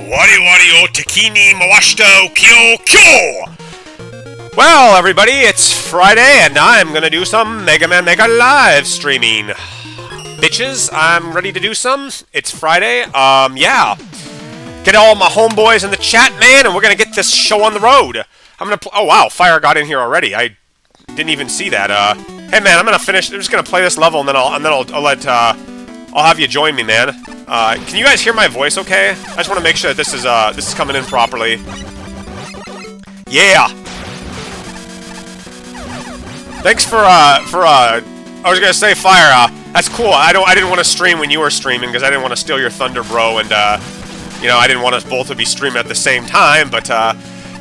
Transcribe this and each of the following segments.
Wari o takini mawashito kyo kyo! Well, everybody, it's Friday, and I'm gonna do some Mega Man Mega live streaming. Bitches, I'm ready to do some. It's Friday, yeah. Get all my homeboys in the chat, man, and we're gonna get this show on the road. I'm gonna oh wow, Fire got in here already. I didn't even see that. Hey man, I'm just gonna play this level, and then I'll have you join me, man. Can you guys hear my voice okay? I just want to make sure that this is coming in properly. Yeah! Thanks for I was gonna say, Fire, that's cool. I didn't want to stream when you were streaming, because I didn't want to steal your thunder, bro, and, you know, I didn't want us both to be streaming at the same time, but,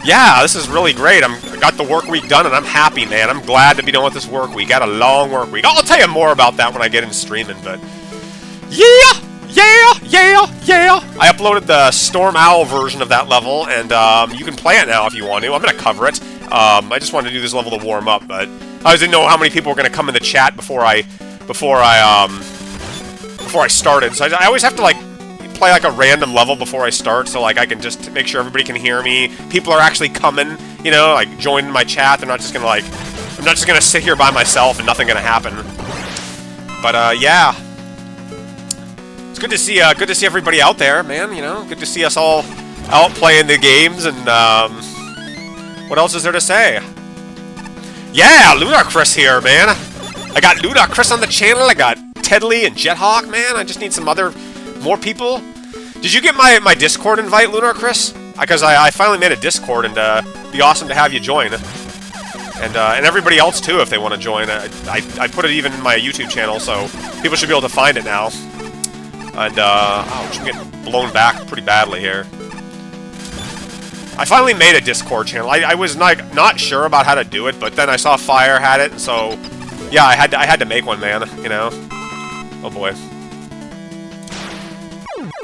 yeah, this is really great. I got the work week done, and I'm happy, man. I'm glad to be done with this work week. Got a long work week. I'll tell you more about that when I get into streaming, but... Yeah! Yeah! I uploaded the Storm Owl version of that level, and you can play it now if you want to. I'm going to cover it. I just wanted to do this level to warm up, but I didn't know how many people were going to come in the chat before I started. So I always have to, like, play, like, a random level before I start, so, like, I can just make sure everybody can hear me. People are actually coming, you know, like, joining my chat. They're not just going to, like... I'm not just going to sit here by myself and nothing going to happen. But, yeah. It's good to see everybody out there, man, you know? Good to see us all out playing the games, and, what else is there to say? Yeah, Ludacris here, man! I got Ludacris on the channel, I got Tedley and Jethawk, man, I just need some more people. Did you get my Discord invite, Ludacris? Because I finally made a Discord, and, be awesome to have you join. And everybody else, too, if they want to join. I put it even in my YouTube channel, so people should be able to find it now. And, ouch, I'm getting blown back pretty badly here. I finally made a Discord channel. I was not sure about how to do it, but then I saw Fire had it, and so, yeah, I had to make one, man, you know? Oh, boy.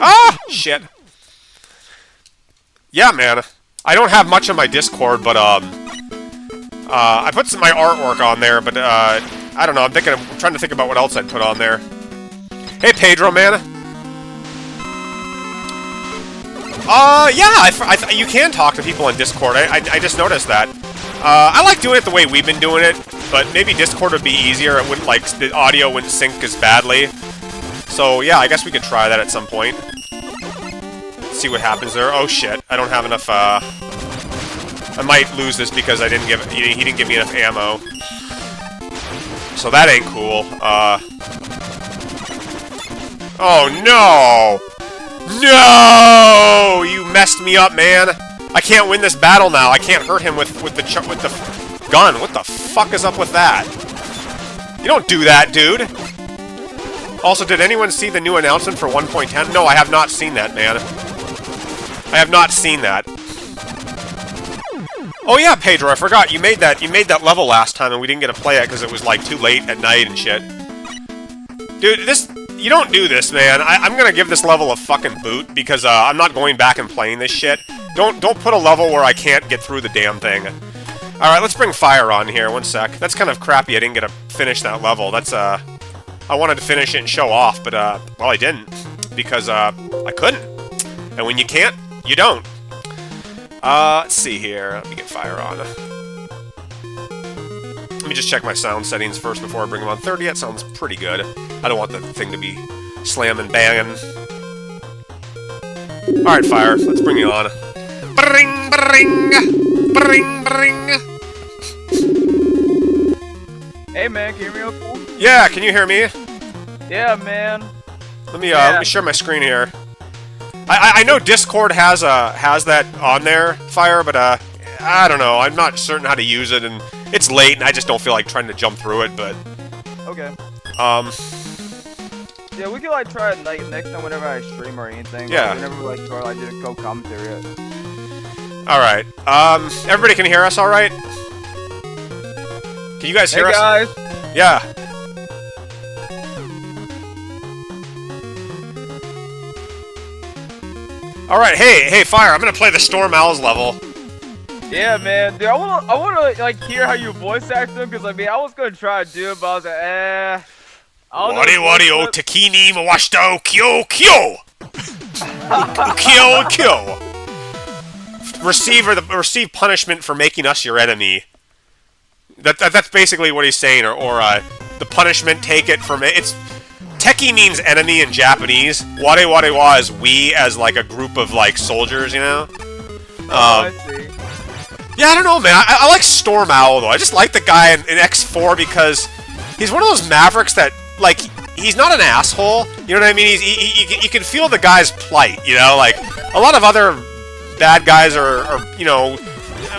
Ah! Shit. Yeah, man. I don't have much on my Discord, but, I put my artwork on there, but, I don't know, I'm trying to think about what else I'd put on there. Hey, Pedro, man. Yeah, you can talk to people on Discord. I just noticed that. I like doing it the way we've been doing it, but maybe Discord would be easier. It wouldn't, like, the audio wouldn't sync as badly. So, yeah, I guess we could try that at some point. Let's see what happens there. Oh, shit. I don't have enough, I might lose this because he didn't give me enough ammo. So that ain't cool. Oh, no! No! You messed me up, man. I can't win this battle now. I can't hurt him with the gun. What the fuck is up with that? You don't do that, dude. Also, did anyone see the new announcement for 1.10? No, I have not seen that, man. I have not seen that. Oh yeah, Pedro, I forgot. You made that level last time and we didn't get to play it because it was like too late at night and shit. Dude, you don't do this, man. I'm gonna give this level a fucking boot because I'm not going back and playing this shit. Don't put a level where I can't get through the damn thing. All right, let's bring Fire on here. One sec. That's kind of crappy. I didn't get to finish that level. That's I wanted to finish it and show off, but well, I didn't because I couldn't. And when you can't, you don't. Let's see here. Let me get Fire on. Let me just check my sound settings first before I bring him on. 30, that sounds pretty good. I don't want the thing to be slamming, banging. Alright, Fire, let's bring you on. Bring, bring! Bring, bring! Hey, man, can you hear me okay? Yeah, can you hear me? Yeah, man. Let me share my screen here. I know Discord has that on there, Fire, but, I don't know. I'm not certain how to use it, and it's late, and I just don't feel like trying to jump through it, but... Okay. Yeah, we could, like, try it, like, next time whenever I stream or anything. Yeah. Like, whenever, like, start, like, just go commentary it. Alright. Everybody can hear us alright? Can you guys hear us? Hey, guys! Yeah. Alright, hey, Fire, I'm gonna play the Storm Owls level. Yeah, man. Dude, I wanna like hear how you voice act them, because I mean I was gonna try to do it, but I was like, Wari o takini mawashito kyo kyo! Kill. Receive punishment for making us your enemy. That's basically what he's saying, or the punishment, take it from it. It's Teki means enemy in Japanese. Ware is we as like a group of like soldiers, you know. I see. Yeah, I don't know, man. I like Storm Owl though. I just like the guy in X4 because he's one of those Mavericks that like he's not an asshole. You know what I mean? You can feel the guy's plight. You know, like a lot of other bad guys are you know.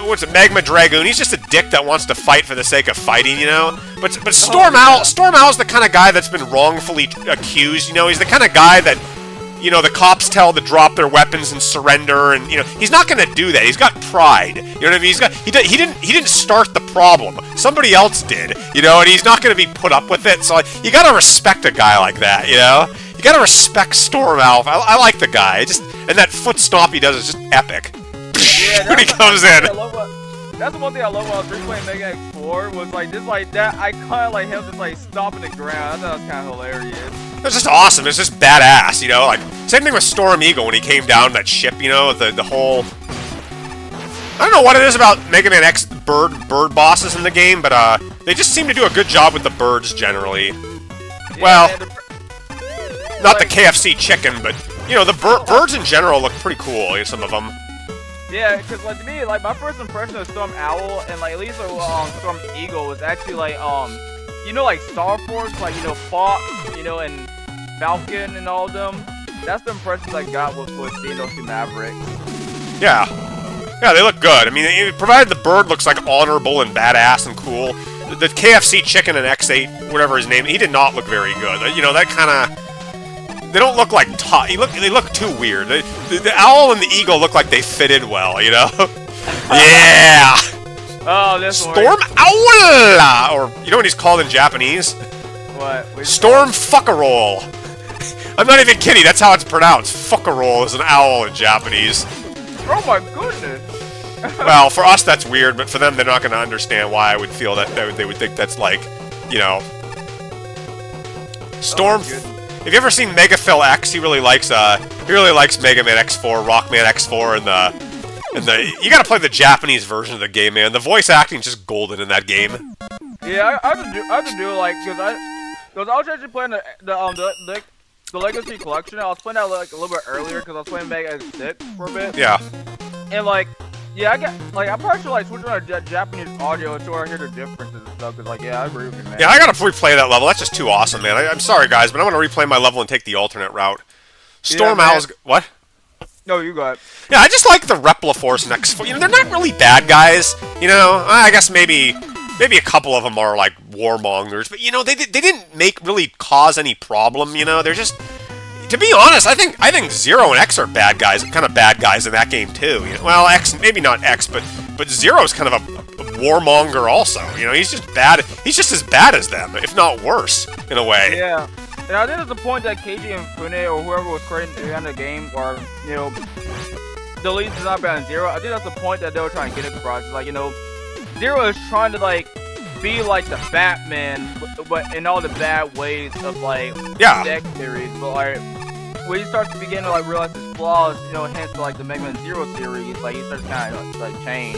What's it, Magma Dragoon? He's just a dick that wants to fight for the sake of fighting, you know? But Storm Owl's the kind of guy that's been wrongfully accused, you know? He's the kind of guy that, you know, the cops tell to drop their weapons and surrender, and, you know, he's not gonna do that. He's got pride. You know what I mean? He didn't start the problem. Somebody else did, you know, and he's not gonna be put up with it. So you gotta respect a guy like that, you know? You gotta respect Storm Owl. I like the guy. And that foot stomp he does is just epic. Yeah, when he comes in. That's the one thing I love when I was replaying Mega X4 was like just like that. I kind of like him just like stomping the ground. I thought that was kind of hilarious. It's just awesome. It's just badass, you know. Like same thing with Storm Eagle when he came down that ship, you know, the whole. I don't know what it is about Mega Man X bird bosses in the game, but they just seem to do a good job with the birds generally. Yeah, well, man, not the KFC chicken, but you know the birds in general look pretty cool. Some of them. Yeah, because like to me, like my first impression of Storm Owl and like at least Storm Eagle was actually like you know, like Star Force, like, you know, Fox, you know, and Falcon and all of them. That's the impressions I got with seeing those two Mavericks. Yeah, they look good. I mean, provided the bird looks like honorable and badass and cool. The KFC chicken and X8, whatever his name, he did not look very good. You know, that kind of. They don't look like they look too weird. The owl and the eagle look like they fitted well, you know? Yeah! Oh, this Storm OWLLLL! Or, you know what he's called in Japanese? What? Storm Fuckerole! I'm not even kidding, that's how it's pronounced. Fuckerole is an owl in Japanese. Oh my goodness! Well, for us that's weird, but for them they're not going to understand why I would feel that they would think that's like, you know... Storm... Have you ever seen Megaphil X? He really likes Mega Man X4, Rockman X4, and the you gotta play the Japanese version of the game, man. The voice acting's just golden in that game. Yeah, I have to do like because I was actually playing the Legacy Collection. I was playing that like a little bit earlier because I was playing Mega X6 for a bit. Yeah. And like, yeah, I'm probably sure like switching on Japanese audio so I hear the differences and stuff. Cause like, yeah, I agree with you, man. Yeah, I gotta replay that level. That's just too awesome, man. I'm sorry, guys, but I want to replay my level and take the alternate route. Storm Owl's what? No, you got it. Yeah, I just like the Repliforce and X4. You know, they're not really bad guys. You know, I guess maybe a couple of them are like warmongers, but you know, they didn't really cause any problem. You know, they're just. To be honest, I think Zero and X are bad guys, kind of bad guys in that game too. You know? Well, X, maybe not X, but Zero's kind of a warmonger also. You know, he's just bad. He's just as bad as them, if not worse, in a way. Yeah, and I think it's the point that KG and Fune or whoever was creating the game, or you know, the lead is not bad in Zero. I think that's the point that they were trying to get across. It's like, you know, Zero is trying to like be like the Batman, but in all the bad ways of like the X series. But like when he starts to begin to like realize his flaws, you know, hence like the Mega Man Zero series, like he starts kind of like change.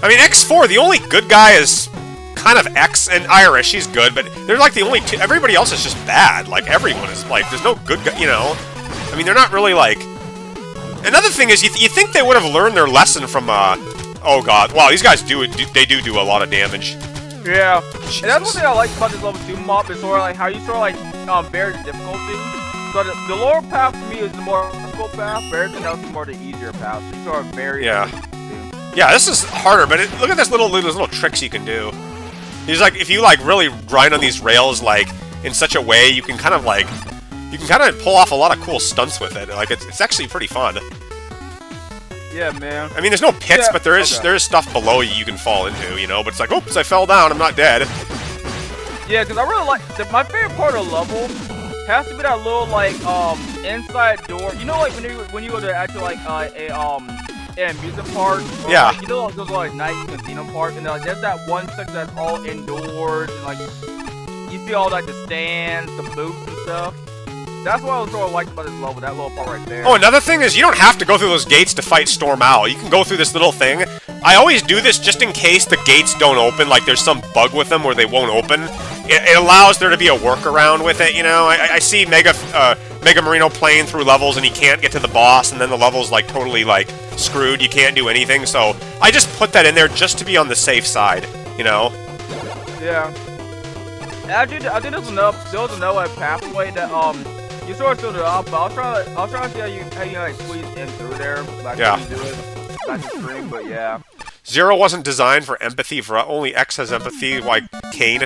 I mean, X4, the only good guy is kind of X and Irish. He's good, but they're like the only two. Everybody else is just bad. Like everyone is like, there's no good guy. You know, I mean, they're not really like. Another thing is, you think they would have learned their lesson from oh god, wow, these guys do a lot of damage. Yeah, Jesus. And that's one thing I like about this level 2 mop is sort of like how you sort of like bear the difficulty. So the lower path for me is the more difficult path, but everything else is more the easier path. So you sort of vary. Yeah, this is harder, but look at this little tricks you can do. He's like, if you like really grind on these rails like in such a way, you can kind of pull off a lot of cool stunts with it. Like it's actually pretty fun. Yeah, man. I mean, there's no pits, but there is stuff below you can fall into, you know. But it's like, oops, I fell down. I'm not dead. Yeah, because I really like my favorite part of the level has to be that little like inside door. You know, like when you go to actually like an amusement park. Or, yeah. Like, you know, like those like nice casino parks, and like there's that one section that's all indoors, and like you see all like the stands, the booths and stuff. That's what I was sort of liked about this level, that little part right there. Oh, another thing is you don't have to go through those gates to fight Storm Owl. You can go through this little thing. I always do this just in case the gates don't open, like there's some bug with them where they won't open. It allows there to be a workaround with it, you know? I see Mega Marino playing through levels and he can't get to the boss, and then the level's like totally like screwed. You can't do anything, so I just put that in there just to be on the safe side, you know? Yeah. Actually, I think there was another pathway that you sort of filled it up, but I was trying to see how you like squeeze in through there. Like, yeah. do it. That's the stream, but yeah. Zero wasn't designed for empathy. For only X has empathy, like Kane.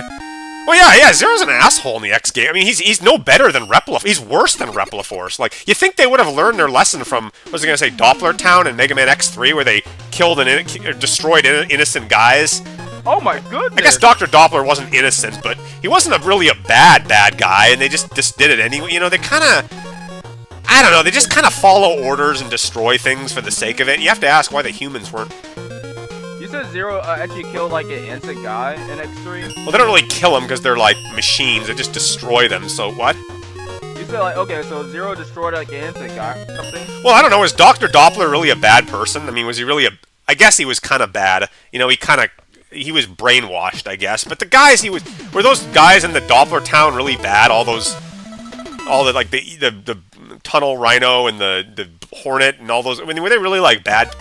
Well, yeah, Zero's an asshole in the X game. I mean, he's no better than Repliforce. He's worse than Repliforce. Like, you think they would have learned their lesson from, what was I gonna say, Doppler Town and Mega Man X3, where they killed and destroyed innocent guys? Oh my goodness! I guess Dr. Doppler wasn't innocent, but he wasn't really a bad guy, and they just did it anyway. You know, they kind of, I don't know, they just kind of follow orders and destroy things for the sake of it. You have to ask why the humans weren't. You said Zero actually killed like an innocent guy in X3? Well, they don't really kill them because they're like machines. They just destroy them. So what? You said like, okay, so Zero destroyed like an innocent guy or something? Well, I don't know. Is Dr. Doppler really a bad person? I mean, was he really a? I guess he was kind of bad. You know, he was brainwashed, I guess. But the guys were those guys in the Doppler town really bad? All the like the Tunnel Rhino and the Hornet and all those. I mean, were they really like bad?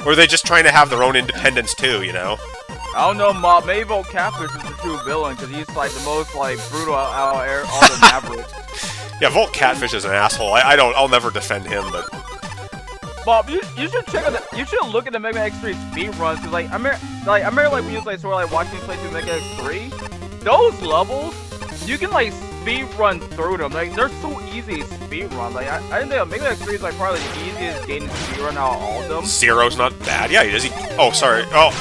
Or were they just trying to have their own independence too? You know? I don't know, Mob. Maybe Volt Catfish is the true villain because he's like the most like brutal out of all the Mavericks. Yeah, Volt Catfish is an asshole. I'll never defend him, but. Bob, you should check out you should look at the Mega Man X3 speed runs, cause like I remember when you was like sort of like watching me play through Mega X3, those levels you can like speed run through them. Like they're so easy to speed run. Like I didn't think Mega X3 is like probably the easiest game to speed run out of all of them. Zero's not bad. Yeah, he does. Oh, sorry. Oh,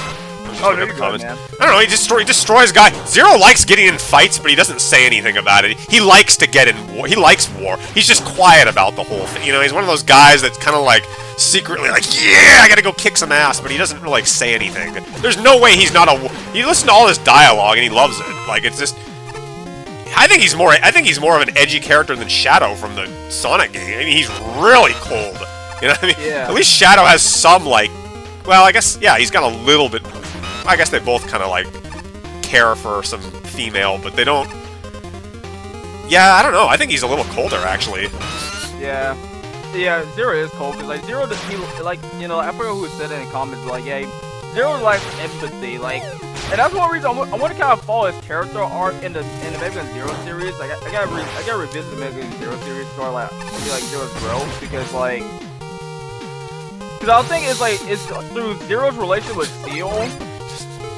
there you go, man. I don't know, he destroys guy. Zero likes getting in fights, but he doesn't say anything about it. He likes to get in war. He likes war. He's just quiet about the whole thing. You know, he's one of those guys that's kind of like secretly like, yeah, I gotta go kick some ass, but he doesn't really like say anything. There's no way he's not you listen to all his dialogue and he loves it. Like, it's just, I think he's more of an edgy character than Shadow from the Sonic game. I mean, he's really cold. You know what I mean? Yeah. At least Shadow has some, like, well, I guess, yeah, he's got a little bit, I guess they both kind of, like, care for some female, but they don't, yeah, I don't know, I think he's a little colder, actually. Yeah. Yeah, Zero is cold, because, like, Zero, like, you know, I forget who said it in the comments, like, yeah, Zero lacks empathy, like, and that's one reason I want to kind of follow his character arc in the Mega Man Zero series. Like, I gotta revisit the Mega Man Zero series to like see like Zero's growth, because like, I think it's through Zero's relationship with Seal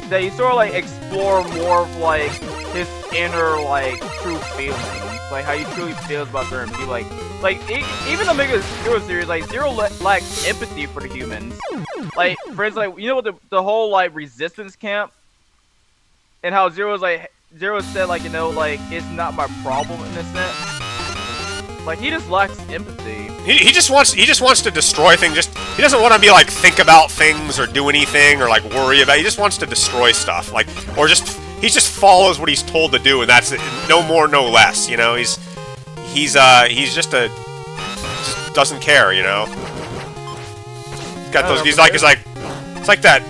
that you sort of like explore more of like his inner like true feelings, like how he truly feels about certain people. Like even the Mega Zero series, like Zero lacks empathy for the humans. Like, for instance, like, you know what the whole like resistance camp, and how Zero said like, you know, like, it's not my problem in a sense. Like, he just lacks empathy. He just wants to destroy things. He doesn't want to be like think about things or do anything or like worry about. He just wants to destroy stuff. Like, or he just follows what he's told to do, and that's it. No more, no less. You know, he's just doesn't care. You know. He's got those. He's like it's like that.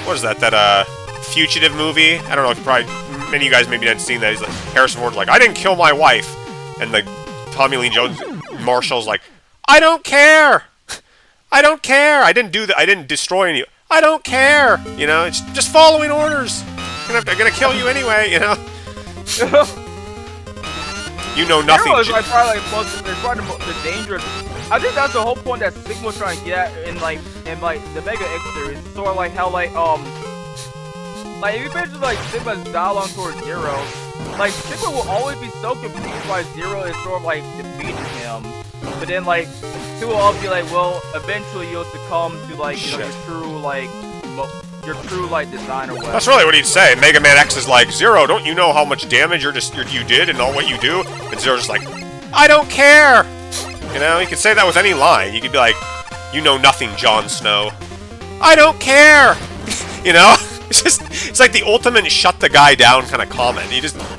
What is that? That Fugitive movie. I don't know if probably many of you guys maybe haven't seen that. He's like, Harrison Ford's like, I didn't kill my wife, and the Tommy Lee Jones Marshall's like, I don't care. I don't care. I didn't do that. I didn't destroy any. I don't care. You know, it's just following orders. I'm gonna kill you anyway. You know. You know nothing. Is like probably the dangerous. I think that's the whole point that Sigma's trying to get at in the Mega X series. Sort of like how like if you picture like Sigma's dialogue towards Zero, like Sigma will always be so confused why Zero is sort of like defeating him. But then like he will always be like, well, eventually you'll succumb to like your true like design or whatever. That's really what he'd say. Mega Man X is like, Zero, don't you know how much damage you did and all what you do? And Zero's just like, I don't care. You know, you could say that with any line. You could be like, you know nothing, Jon Snow. I don't care. You know? It's like the ultimate shut the guy down kind of comment.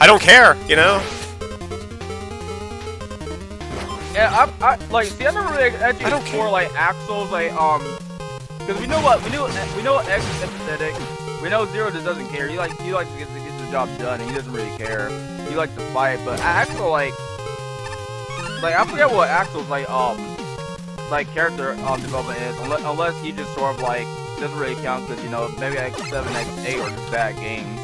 I don't care, you know? Yeah, I like see. I never really actually I don't explore care. like Axel's because we know what X is empathetic. We know Zero just doesn't care. He likes to get the job done, and he doesn't really care. He likes to fight, but Axel like I forget what Axel's like character development is, unless he just sort of like doesn't really count because maybe X7, X8 are just bad games.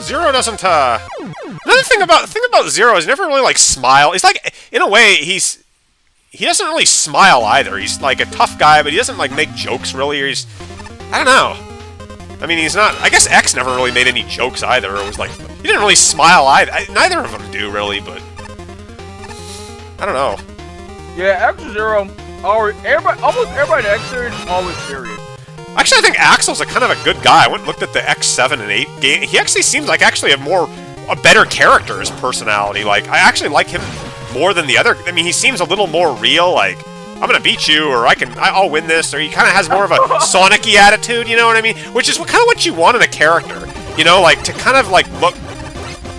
Zero doesn't, Another thing about Zero is he never really, like, smile. He's like, in a way, he doesn't really smile either. He's, like, a tough guy, but he doesn't, like, make jokes, really, or he's... I don't know. I mean, he's not... I guess X never really made any jokes either. It was, like... He didn't really smile either. Neither of them do, really, but... I don't know. Yeah, X-Zero, almost everybody in X series is always serious. Actually, I think Axel's a kind of a good guy. I went and looked at the X7 and 8 game. He actually seems like a better character, his personality. Like, I actually like him more than the other. I mean, he seems a little more real, like, I'm gonna beat you, or I'll win this, or he kind of has more of a Sonic-y attitude, you know what I mean? Which is kind of what you want in a character, you know, like, to kind of, like, look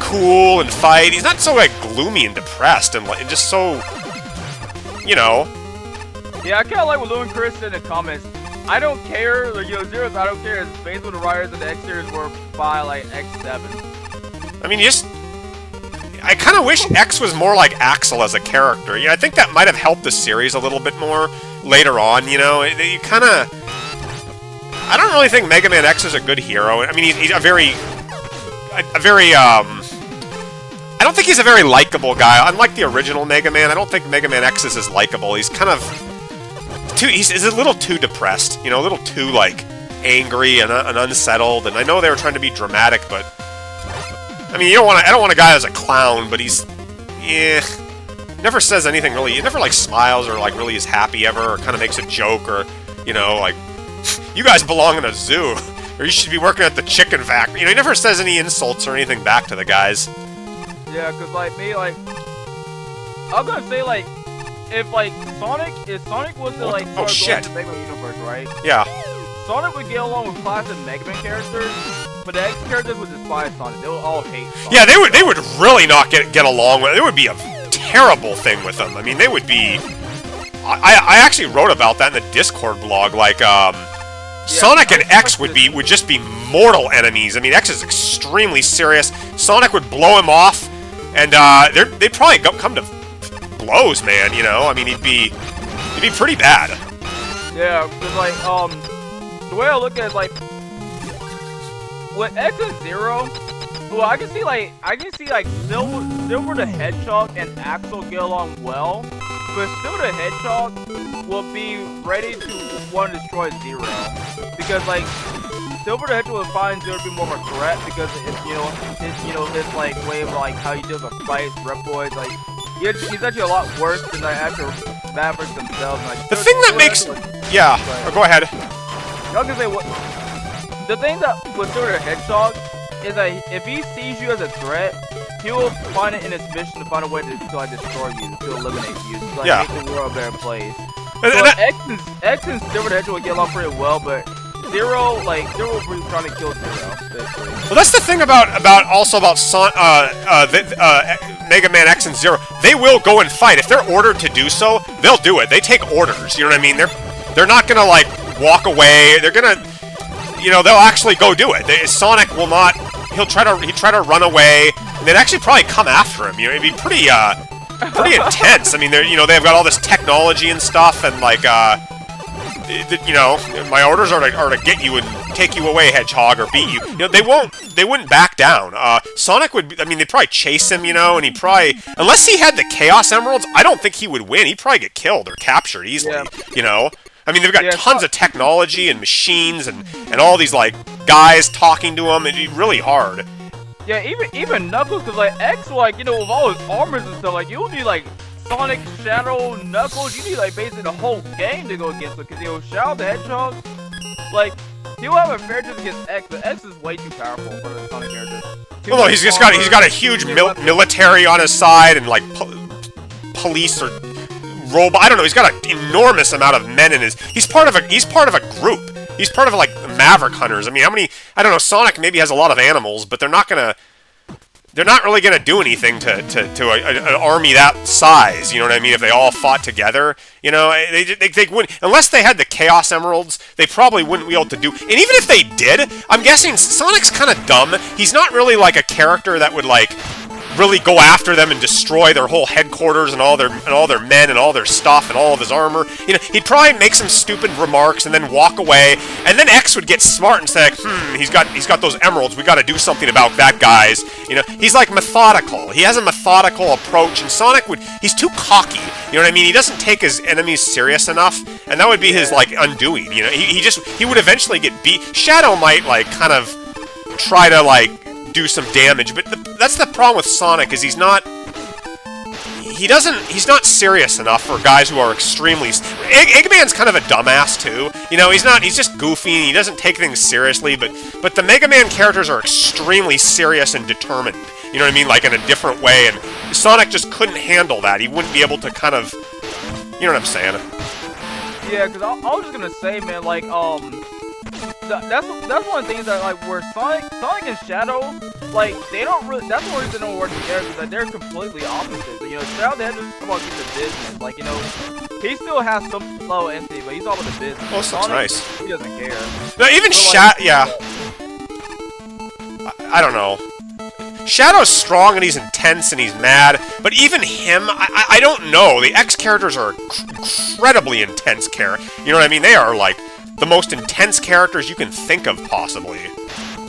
cool and fight. He's not so, like, gloomy and depressed and just so, you know. Yeah, I kind of like what Lou and Chris said in the comments. I don't care, like, Zero's I don't care is based on the writers of the X series were by, like, X7. I mean, I kind of wish X was more like Axel as a character. Yeah, I think that might have helped the series a little bit more later on, you know? You kind of... I don't really think Mega Man X is a good hero. I mean, he's a very... I don't think he's a very likable guy. Unlike the original Mega Man, I don't think Mega Man X is as likable. He's kind of... He's a little too depressed, you know, a little too, like, angry and unsettled. And I know they were trying to be dramatic, but... I mean, I don't want a guy that's a clown, but he's... never says anything really... He never, like, smiles or, like, really is happy ever, or kind of makes a joke, or, you know, like... You guys belong in a zoo, or you should be working at the chicken factory. You know, he never says any insults or anything back to the guys. Yeah, because, like, me, like... I'm gonna say, like... If Sonic was to, like, oh shit, the Mega Man universe, right? Yeah. Sonic would get along with classic Mega Man characters, but the X characters would despise Sonic. They would all hate Sonic. Yeah, they would really not get along with it. It would be a terrible thing with them. I mean, they would be... I actually wrote about that in the Discord blog, like, Sonic and X would just be mortal enemies. I mean, X is extremely serious. Sonic would blow him off, and, they'd probably come to blows, man, you know? I mean, he'd be pretty bad. Yeah, because, like, the way I look at it is, like, with X and Zero, well, I can see, like, Silver the Hedgehog and Axel get along well, but Silver the Hedgehog will be ready to want to destroy Zero, because, like, Silver the Hedgehog will find Zero to be more of a threat, because his, like, way of, like, how he deals with fights, Reploids, like, he's actually a lot worse than the actual Mavericks themselves. Like, the thing that makes... Yeah, go ahead. I was gonna say, the thing that with Silver the Hedgehog is that if he sees you as a threat, he will find it in his mission to find a way to like, destroy you, to eliminate you, to like, make the world a better place. So X and Silver the Hedgehog get along pretty well, but Zero will be trying to kill Zero, basically. Well, that's the thing about Mega Man X and Zero. They will go and fight. If they're ordered to do so, they'll do it. They take orders, you know what I mean? They're not gonna, like, walk away. They're gonna, you know, they'll actually go do it. Sonic will not, he'd try to run away, and they'd actually probably come after him, you know? It'd be pretty intense. I mean, they've got all this technology and stuff, and, like, you know, my orders are to get you and take you away, Hedgehog, or beat you. You know, they wouldn't back down. Sonic would, I mean, they'd probably chase him, you know, and he'd probably, unless he had the Chaos Emeralds, I don't think he would win. He'd probably get killed or captured easily, you know? I mean, they've got tons of technology and machines and all these, like, guys talking to him. It'd be really hard. Yeah, even Knuckles, because, like, X, like, you know, with all his armors and stuff, like, you need, like, Sonic, Shadow, Knuckles, you need, like, basically the whole game to go against it, because, you know, Shadow the Hedgehog, like, he'll have a fair chance against X, but X is way too powerful for the Sonic characters. Well, no, he's got a huge military on his side, and, like, police or robot, I don't know, he's got an enormous amount of men in his, he's part of a group. He's part of, like, Maverick Hunters. I mean, how many, I don't know, Sonic maybe has a lot of animals, but they're not gonna, they're not really going to do anything to an army that size, you know what I mean? If they all fought together, you know, they wouldn't, unless they had the Chaos Emeralds, they probably wouldn't be able to do, and even if they did, I'm guessing Sonic's kind of dumb. He's not really like a character that would like really go after them and destroy their whole headquarters and all their men and all their stuff and all of his armor. You know, he'd probably make some stupid remarks and then walk away, and then X would get smart and say, he's got those emeralds, we got to do something about that, guys. You know, he's like methodical. He has a methodical approach, and Sonic he's too cocky. You know what I mean? He doesn't take his enemies serious enough, and that would be his like undoing. You know, he would eventually get beat. Shadow might like kind of try to like do some damage, but that's the problem with Sonic, is he's not serious enough for guys who are extremely... Eggman's kind of a dumbass too, you know, he's just goofy and he doesn't take things seriously, but the Mega Man characters are extremely serious and determined, you know what I mean, like in a different way, and Sonic just couldn't handle that. He wouldn't be able to kind of, you know what I'm saying? Yeah, because I was just gonna say, man, like, that's one of the things that, like, where Sonic and Shadow, like, they don't really, that's one reason they don't work together, because like, they're completely opposites. You know, Shadow, they have to come out and get the business. Like, you know, he still has some low entity, but he's all about the business. Oh, so Sonic, nice. He doesn't care. No, even yeah. I don't know. Shadow's strong and he's intense and he's mad, but even him, I don't know. The X characters are incredibly intense you know what I mean? They are, like, the most intense characters you can think of, possibly.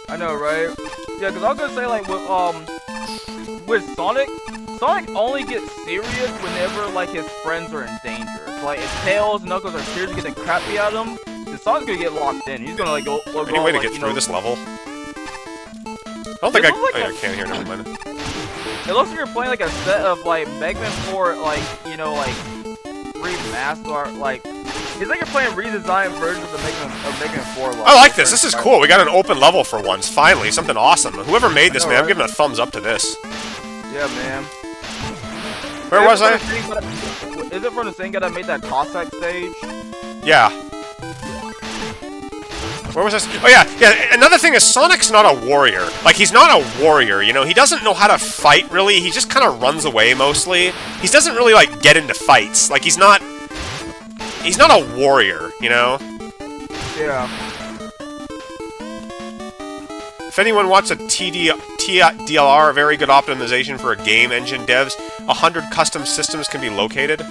I know, right? Yeah, because I was gonna say, like, with Sonic only gets serious whenever, like, his friends are in danger. So, like, if Tails and Knuckles are seriously getting crap beat out of him, then Sonic's gonna get locked in. He's gonna, like, go any way to get through this level? I don't think I can't hear, never mind. It looks like you're playing, like, a set of, like, Mega Man 4, like, you know, like, remastered, or, like, it's like you're playing redesigned versions of the Mega Man 4 level. I like this. This is cool. We got an open level for once. Finally, something awesome. Whoever made this, man, I'm giving a thumbs up to this. Yeah, man. Where was I? Is it from the same guy that made that Cossack stage? Yeah. Where was this? Oh, yeah. Another thing is Sonic's not a warrior. Like, he's not a warrior, you know? He doesn't know how to fight, really. He just kind of runs away, mostly. He doesn't really, like, get into fights. Like, he's not a warrior, you know? Yeah. If anyone wants a TDLR, a very good optimization for a game engine devs, 100 custom systems can be located.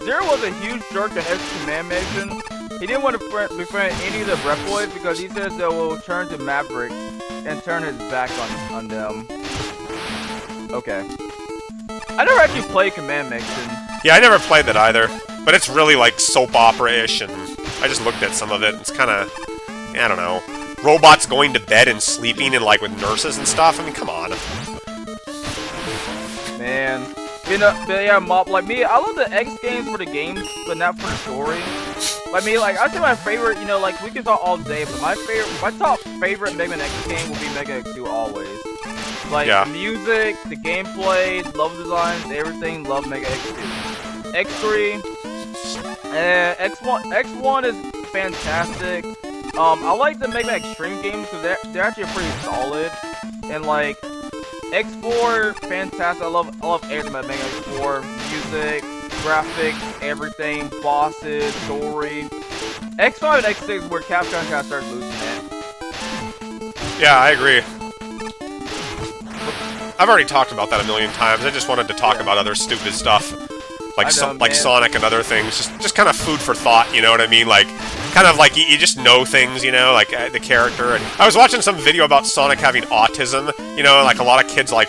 Zero was a huge jerk in X Command Mission. He didn't want to befriend any of the Reploids because he says they will turn to Maverick and turn his back on them. Okay. I never actually played Command Mission. Yeah, I never played that either. But it's really like soap opera-ish, and I just looked at some of it. It's kind of, I don't know, robots going to bed and sleeping and like with nurses and stuff. I mean, come on. Man. But yeah, like me, I love the X games for the games, but not for the story. Like me, like I think my favorite, you know, like we can talk all day, but my top favorite Mega Man X game will be Mega X2 always. Like the music, the gameplay, love designs, everything, love Mega X2. X3, X1 is fantastic. I like the Mega Man Extreme games because they're actually pretty solid, and like. X4, fantastic. I love everything about Mega X4. Music, graphics, everything, bosses, story. X5 and X6 where Capcom kind of started losing it. Yeah, I agree. I've already talked about that a million times. I just wanted to talk about other stupid stuff. Like Sonic and other things. Just kind of food for thought, you know what I mean? Like, kind of like you just know things, you know, like the character. And I was watching some video about Sonic having autism, you know, like a lot of kids like,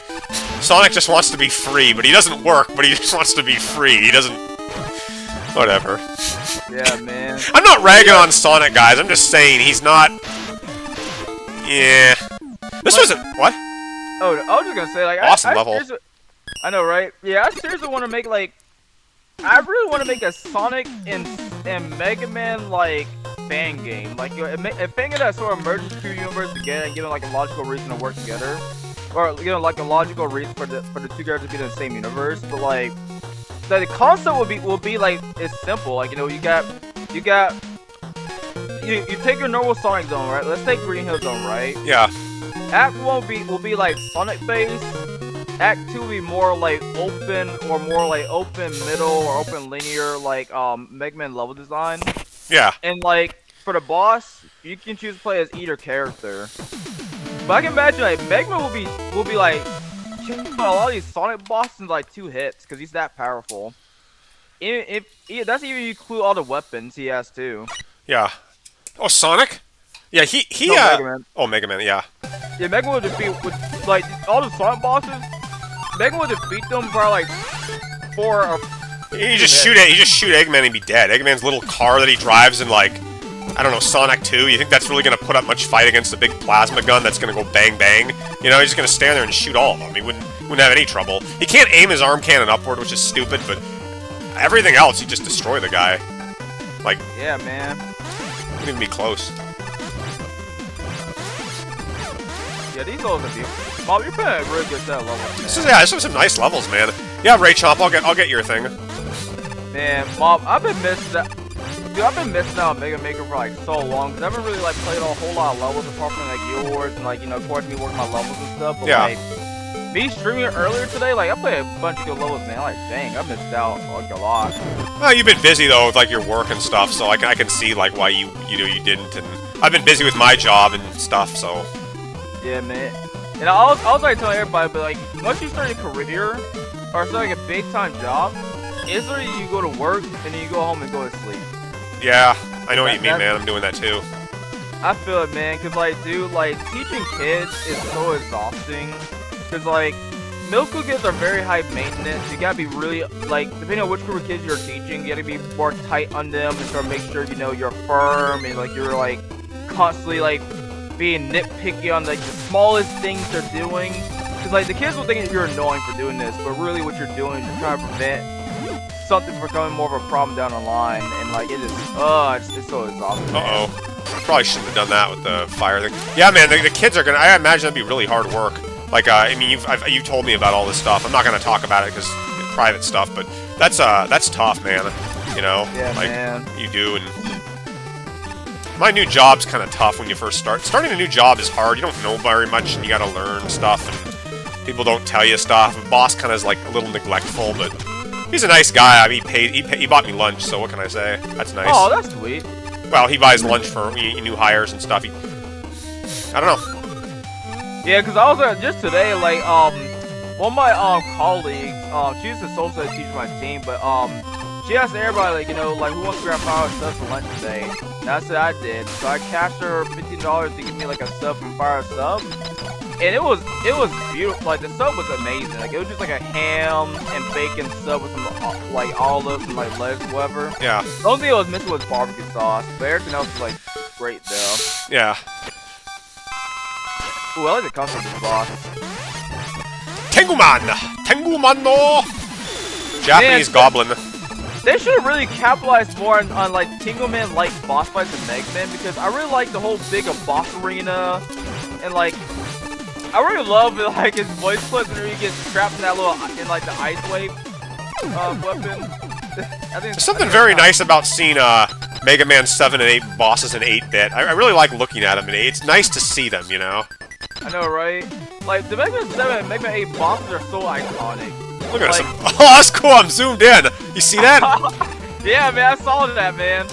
Sonic just wants to be free, but he doesn't work, but he just wants to be free. He doesn't... Whatever. Yeah, man. I'm not ragging on Sonic, guys. I'm just saying he's not... Yeah. This wasn't... What? Oh, I was just gonna say, like... Awesome level. I know, right? Yeah, I seriously want to make, like... I really want to make a Sonic and Mega Man, like, fan game. Like, you know, a fan game that sort of merges two universes together and give them, like, a logical reason to work together. Or, you know, like, a logical reason for the two characters to be in the same universe. But, like, the concept will be like, it's simple. Like, you know, you got you take your normal Sonic Zone, right? Let's take Green Hill Zone, right? Yeah. Act 1 will be like Sonic based. Act 2 will be more like open or more like open middle or open linear like Mega Man level design. Yeah. And like for the boss, you can choose to play as either character. But I can imagine like Mega Man will be like killing a lot of these Sonic bosses in like 2 hits because he's that powerful. If that's even include all the weapons he has too. Yeah. Oh, Sonic? Yeah, he No, Mega Man. Oh, Mega Man, yeah. Yeah, Mega Man would defeat with like all the Sonic bosses. Mega Man would defeat them for like 4 or. You just shoot Eggman and he'd be dead. Eggman's little car that he drives in like, I don't know, Sonic 2. You think that's really gonna put up much fight against the big plasma gun that's gonna go bang bang? You know, he's just gonna stand there and shoot all of them. He wouldn't have any trouble. He can't aim his arm cannon upward, which is stupid, but everything else, he just destroy the guy. Like, yeah, man. Wouldn't even be close. Yeah, these levels are beautiful. Bob, you're playing a really good set of levels, man. This is some nice levels, man. Yeah, Ray Chomp, I'll get your thing. Man, Bob, I've been missing that. Dude, I've been missing out on Mega Maker for like so long because I haven't really like played a whole lot of levels apart from like yours and like, you know, of course me working my levels and stuff. But yeah. Like, me streaming earlier today, like I played a bunch of good levels, man. Like, dang, I missed out like a lot. Well, you've been busy though with like your work and stuff, so I can see like why you didn't, and I've been busy with my job and stuff, so. Yeah, man. And I was like telling everybody, but like once you start a career or start like a big time job, it's literally you go to work and then you go home and go to sleep. Yeah, I know what you mean, man. I'm doing that too. I feel it, man, cause like, dude, like teaching kids is so exhausting. Cause like middle school kids are very high maintenance. You gotta be really like, depending on which group of kids you're teaching, you gotta be more tight on them and sort of make sure you know you're firm and like you're like constantly like being nitpicky on like the smallest things they're doing. Cause like the kids will think that you're annoying for doing this, but really what you're doing is you're trying to prevent something from becoming more of a problem down the line. And like it is, it's so exhausting. Probably shouldn't have done that with the fire thing. Yeah, man, the kids are gonna. I imagine that'd be really hard work. Like, I mean, you've told me about all this stuff. I'm not gonna talk about it because it's private stuff, but that's tough, man. You know, yeah, like man. You do, and my new job's kind of tough when you first start. Starting a new job is hard. You don't know very much, and you gotta learn stuff, and people don't tell you stuff. The boss kind of is like a little neglectful, but he's a nice guy. I mean, he bought me lunch, so what can I say? That's nice. Oh, that's sweet. Well, he buys lunch for new hires and stuff. I don't know. Yeah, cause I was just today, like one of my colleagues, she's a social studies teacher on my team, but she asked everybody like, you know, like who wants to grab Firesawdust for lunch today? And I said I did, so I cashed her $15 to give me like a sub from Firesawdust, and it was beautiful. Like the sub was amazing. Like it was just like a ham and bacon sub with some like olives and like lettuce, whatever. Yeah. The only thing I was missing was barbecue sauce, but everything else was like great though. Yeah. Ooh, I like the custom of this boss. Tenguman no Japanese goblin. They should have really capitalized more on like Tingleman like boss fights in Mega Man, because I really like the whole big boss arena, and like I really love like his voice clips when he gets trapped in that little like the ice wave weapon. I think There's something very nice about seeing Mega Man 7 and 8 bosses in 8-bit. I really like looking at them, and it's nice to see them, you know. I know, right? Like the Mega Man 7 and Mega Man 8 bosses are so iconic. Look at like, us. Oh, that's cool. I'm zoomed in. You see that? Yeah, man, I saw that, man.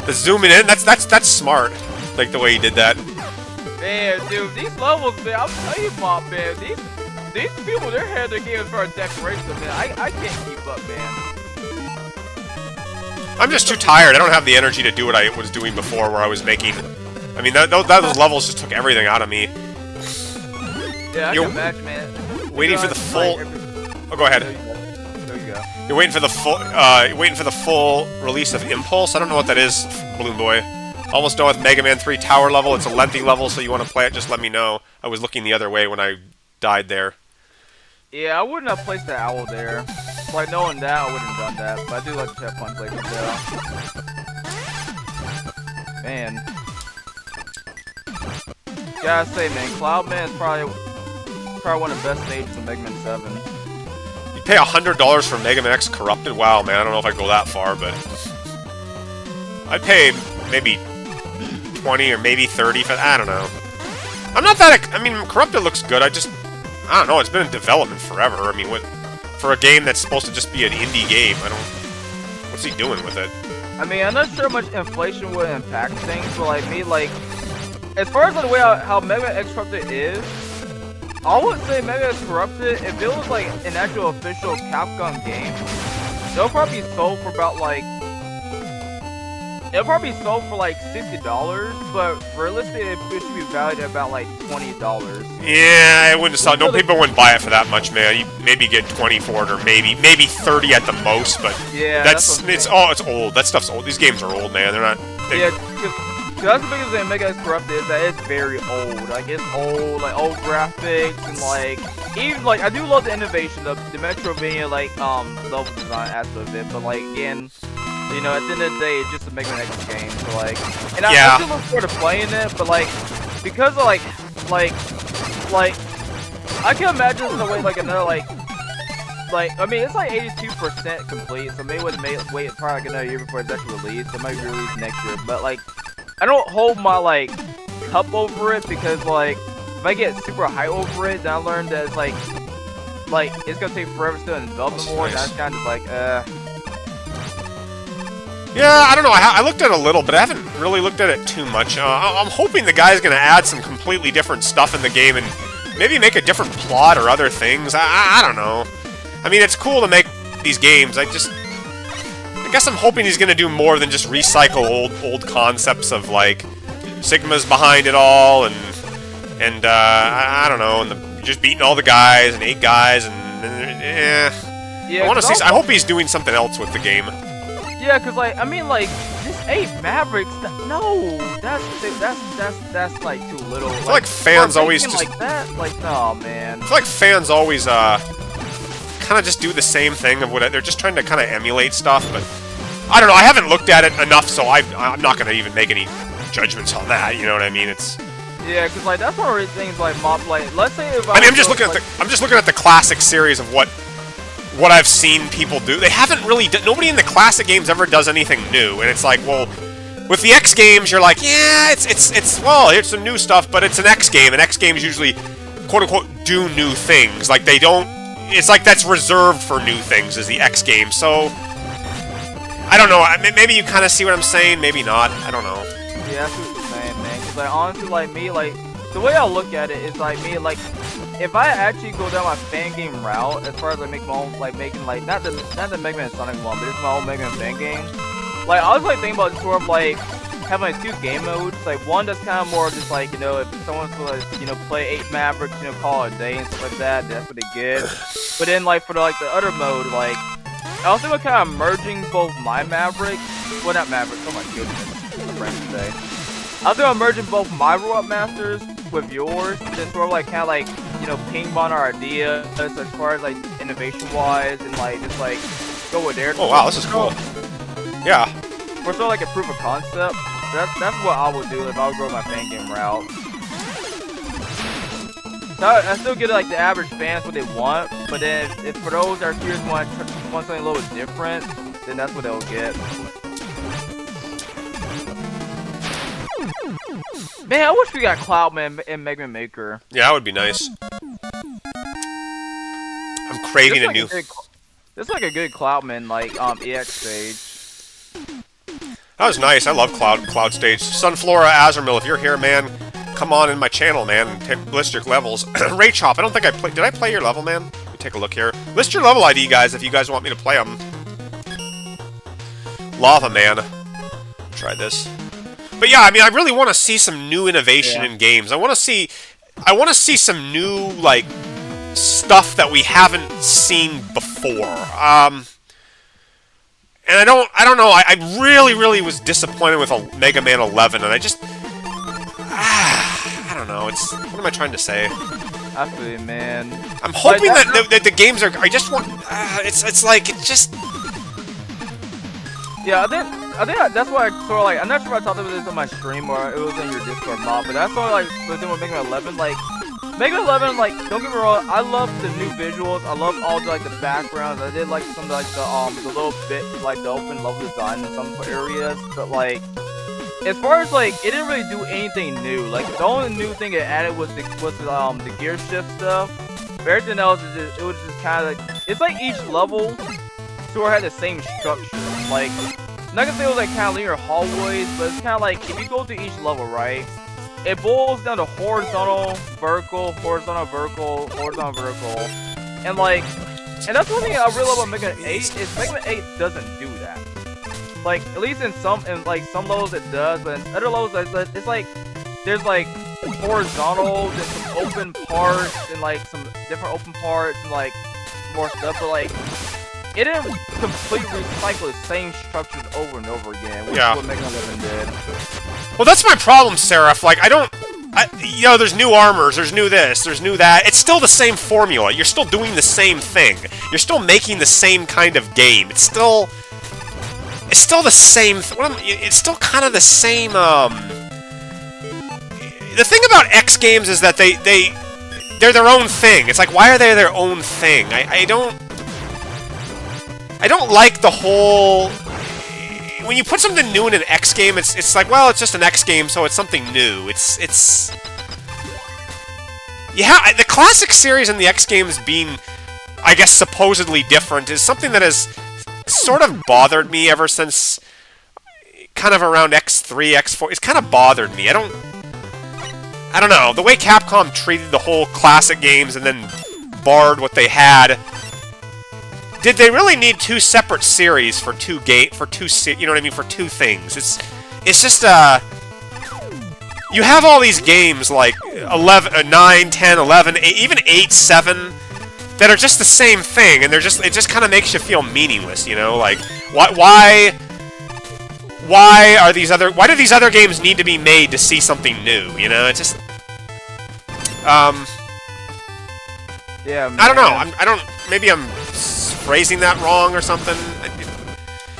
The zooming in. That's smart. Like the way he did that. Man, dude, these levels, man, I'll tell you, Bob, man, these people, they're heading their games for a decoration, man. I can't keep up, man. I'm just too tired. I don't have the energy to do what I was doing before, where I was making. I mean, those levels just took everything out of me. Yeah, I can imagine, man. Waiting for the full. Oh, go ahead. There you go. You're waiting for the full release of Impulse. I don't know what that is, Balloon Boy. Almost done with Mega Man 3 Tower level. It's a lengthy level, so you want to play it, just let me know. I was looking the other way when I died there. Yeah, I wouldn't have placed the owl there. Like, knowing that, I wouldn't have done that. But I do like the checkpoint places, though. Man. Gotta say, man, Cloudman is probably one of the best stages in Mega Man 7. You pay $100 for Mega Man X Corrupted? Wow, man, I don't know if I'd go that far, but... I'd pay maybe 20 or maybe 30. I don't know. I'm not that. I mean, Corrupted looks good. I don't know. It's been in development forever. I mean, for a game that's supposed to just be an indie game, I don't. What's he doing with it? I mean, I'm not sure how much inflation would impact things, but like me, like as far as the way how Mega Man X Corrupted is, I would say Mega X Corrupted, if it was like an actual official Capcom game, they'll probably sold for about like. It'll probably sold for like $60, but realistically, it should be valued at about like $20. Yeah, I wouldn't sell. No, people wouldn't buy it for that much, man. You maybe get 20 for it, or maybe 30 at the most. But yeah, it's old. That stuff's old. These games are old, man. They're not. Yeah, cause that's the biggest thing Mega X Corrupted is that it's very old. Like it's old, like old graphics and like even like I do love the innovation of the Metrovania like level design aspect of it, but like again. You know, at the end of the day, it's just a Mega Man X game, so like, and I still look forward to playing it, but like, because of like, I can imagine in a way like another like, I mean, it's like 82% complete, so maybe wait probably like another year before it's actually released. It might be released next year, but like, I don't hold my like cup over it because like, if I get super high over it, then I learned that it's like it's gonna take forever still in development more, and that's kind of like, Yeah, I don't know. I looked at it a little, but I haven't really looked at it too much. I'm hoping the guy's going to add some completely different stuff in the game and maybe make a different plot or other things. I don't know. I mean, it's cool to make these games. I guess I'm hoping he's going to do more than just recycle old concepts of, like, Sigma's behind it all and I don't know, and just beating all the guys and 8 guys and yeah, I want to see. I hope he's doing something else with the game. Yeah, cause like I mean like this 8 Mavericks. No, that's like too little. I feel like fans always just like that. Like no, man. I feel like fans always kind of just do the same thing of what they're just trying to kind of emulate stuff. But I don't know. I haven't looked at it enough, so I'm not gonna even make any judgments on that. You know what I mean? It's. Yeah, cause like that's one of the things like mob like. Let's say if I'm just looking at the classic series of what I've seen people do. They haven't really nobody in the classic games ever does anything new, and it's like, well, with the X games, you're like, yeah, it's well, here's some new stuff, but it's an X game, and X games usually, quote unquote, do new things. Like they don't. It's like that's reserved for new things is the X game. So I don't know. Maybe you kind of see what I'm saying. Maybe not. I don't know. Yeah, that's what you're saying, man. Cause like honestly, like me, like the way I look at it is like me, like. If I actually go down my fan game route, as far as like make my own, like making like not the Mega Man Sonic one, but it's my own Mega Man fan game. Like I was like thinking about sort of like having like 2 game modes. Like one that's kind of more just like if someone's gonna play 8 Mavericks, call it a day and stuff like that, that's what they get. But then like for the other mode, like I was thinking about kind of merging both my Mavericks, well not Mavericks, oh my goodness, I'm friends today. I was thinking about merging both my Roll-Up Masters with yours, and then sort of like kind of like ping pong our ideas as far as like innovation wise and like just like go with their. Oh wow, this is cool. Yeah. We're sort of like a proof of concept. That's what I would do if I would grow my fan game route. So I still get like the average fans what they want, but then if for those that are curious want something a little bit different, then that's what they'll get. Man, I wish we got Cloudman and Mega Man Maker. Yeah, that would be nice. I'm craving a new. It's like a good Cloudman EX stage. That was nice. I love Cloud stage. Sunflora Azurmil, if you're here, man, come on in my channel, man, and take ballistic levels. Ray Chop, I don't think I played. Did I play your level, man? Let me take a look here. List your level ID, guys, if you guys want me to play them. Lava Man. Try this. But yeah, I mean, I really want to see some new innovation in games. I want to see some new like stuff that we haven't seen before. And I don't know. I really was disappointed with Mega Man 11, and I just I don't know. What am I trying to say? I feel you, man. I'm hoping that the games are. I just want. It's like it just. Yeah, I think that's why I sort of like. I'm not sure if I talked about this on my stream or it was in your Discord mod, but that's sort of like the thing with Mega Man 11. Like Mega Man 11, like don't get me wrong, I love the new visuals. I love all the backgrounds. I did like some of the little bit like the open level design in some areas, but like as far as like, it didn't really do anything new. Like the only new thing it added was the gear shift stuff. But everything else it was just kind of like, it's like each level sort of had the same structure. Like, I'm not gonna say it was like kind of linear hallways, but it's kind of like if you go through each level, right? It boils down to horizontal, vertical, horizontal, vertical, horizontal, vertical, and like, and that's one thing I really love about Mega Man 8 is Mega Man 8 doesn't do that. Like, at least in some levels it does, but in other levels it's like there's like horizontal, there's some open parts and like some different open parts and like more stuff, but like it didn't completely recycle the same structures over and over again, which is what Mega Man 11 did. Well, that's my problem, Seraph. Like, you know, there's new armors, there's new this, there's new that. It's still the same formula. You're still doing the same thing. You're still making the same kind of game. It's still the same. It's still kind of the same. The thing about X games is that they're their own thing. It's like, why are they their own thing? I don't like the whole. When you put something new in an X game, it's like, well, it's just an X game, so it's something new. It's yeah, the classic series and the X games being, I guess, supposedly different is something that has sort of bothered me ever since kind of around X3, X4. It's kind of bothered me. I don't know. The way Capcom treated the whole classic games and then barred what they had. Did they really need two separate series for you know what I mean, for two things? It's just you have all these games like 9, 10, 11, 8, even 8, 7 that are just the same thing, and it just kind of makes you feel meaningless, you know? Like, why do these other games need to be made to see something new, you know? It's just yeah, man. I don't know. Maybe I'm phrasing that wrong or something.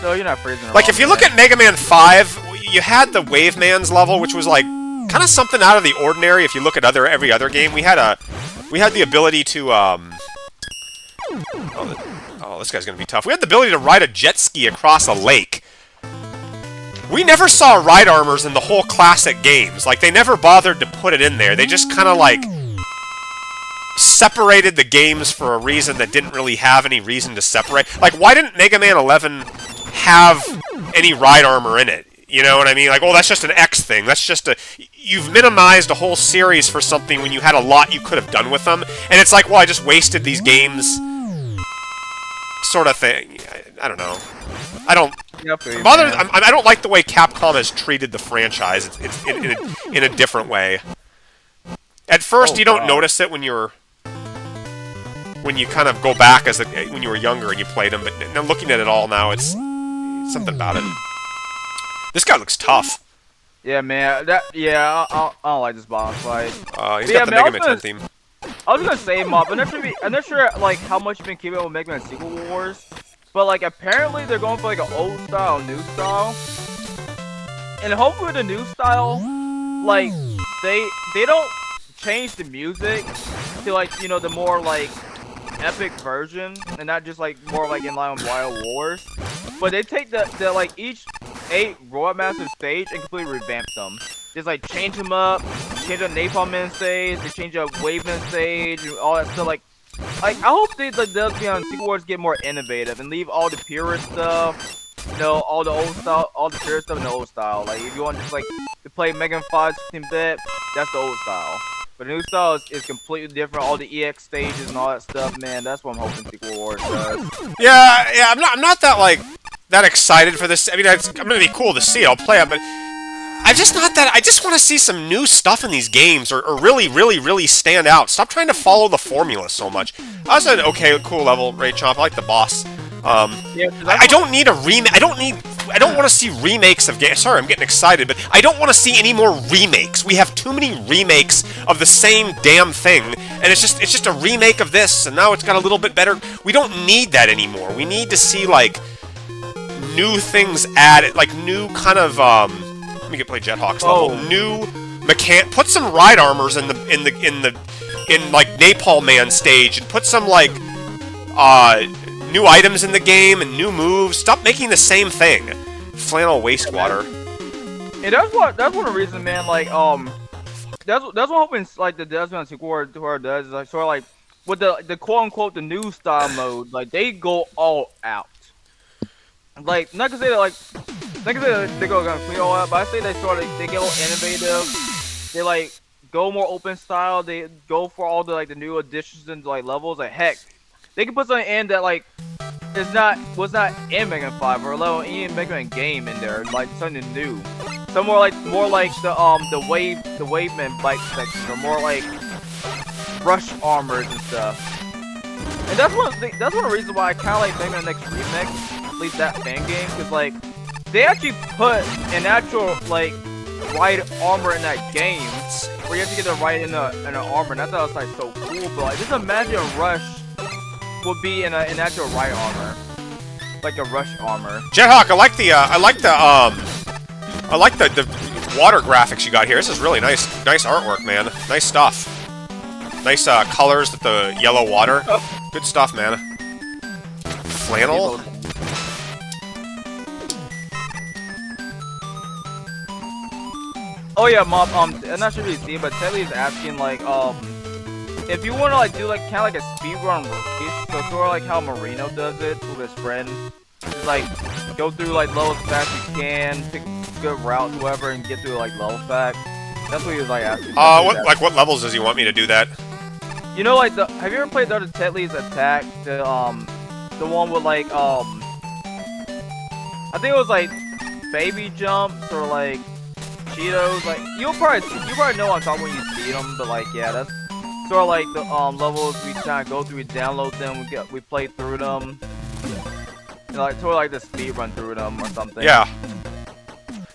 No, you're not phrasing it like, wrong, if you look at Mega Man 5, you had the Wave Man's level, which was like kind of something out of the ordinary. If you look at every other game, we had the ability to oh, this guy's gonna be tough. We had the ability to ride a jet ski across a lake. We never saw ride armors in the whole classic games. Like, they never bothered to put it in there. They just kind of like separated the games for a reason that didn't really have any reason to separate. Like, why didn't Mega Man 11 have any ride armor in it? You know what I mean? Like, oh, that's just an X thing. That's just you've minimized a whole series for something when you had a lot you could have done with them. And it's like, well, I just wasted these games sort of thing. I don't know. I don't like the way Capcom has treated the franchise. It's in a different way. At first, you don't notice it when you kind of go back when you were younger and you played them, but now looking at it all now, it's something about it. This guy looks tough. Yeah, man. I don't like this boss fight. He's got the Mega Man 10 theme. I was gonna say, Mob, I'm not sure like how much you've been keeping up with Mega Man Sequel Wars, but like apparently they're going for like an old style, new style, and hopefully the new style, like they don't change the music to like, you know, the more like epic version and not just like more like in line with Wild Wars, but they take the like each 8 Robot Master stage and completely revamp them. Just like change them up, change the Napalm Man stage, they change up Wave Man stage, and all that stuff. Like I hope they does beyond Sequel Wars get more innovative and leave all the purist stuff, you know, all the old style, all the purist stuff in the old style. Like if you want just like to play Mega Man 5 16-bit, that's the old style. But the new style is completely different. All the EX stages and all that stuff, man. That's what I'm hoping Sequel Wars does. Yeah. I'm not that excited for this. I mean, I'm gonna be cool to see. I'll play it, but I'm just not that. I just want to see some new stuff in these games, or really stand out. Stop trying to follow the formula so much. I was an okay, cool level, Ray Chomp. I like the boss. I don't need a remake. I don't want to see remakes of games. Sorry, I'm getting excited, but I don't want to see any more remakes. We have too many remakes of the same damn thing, and it's just a remake of this, and now it's got a little bit better. We don't need that anymore. We need to see like new things added, like new kind of let me play Jethawk's level. New put some ride armors in like Napalm Man stage, and put some like new items in the game and new moves. Stop making the same thing. Flannel wastewater. And that's one of the reasons, man. Like that's what I'm hoping like the Desmond sequel does is like sort of like with the quote unquote the new style mode. Like they go all out. Like not to say that they go completely all out, but I say they sort of they get a little innovative. They like go more open style. They go for all the like the new additions and like levels. Like heck, they can put something in that like was not in Mega Man 5 or level in Mega Man game in there, like something new. Some more like the waveman bike section, or more like rush armors and stuff. And that's one of the reasons why I kind of like Mega Man X Remix, at least that fan game, because like they actually put an actual like ride armor in that game, where you have to get the ride in an armor, and I thought it was like so cool. But like just imagine Rush would be in an actual ride armor, like a Rush armor. Jethawk, I like the water graphics you got here. This is really nice artwork, man. Nice stuff. Nice colors with the yellow water. Good stuff, man. Flannel. Oh yeah, Mom. I'm not sure if you see it, but Telly's asking like, if you want to like do like kind of like a speedrun race, so sort of like how Marino does it with his friend, just like go through like levels as fast as you can, pick a good route, whoever, and get through like levels back. That's what he was like asking. What levels does he want me to do that? You know, like have you ever played the other Tetley's Attack? The one with like I think it was like baby jumps or like Cheetos. Like you probably know what I'm talking when you see them, but like yeah, that's sort of like the levels we kind of go through, we download them, we play through them, and like sort of like the speed run through them or something. Yeah.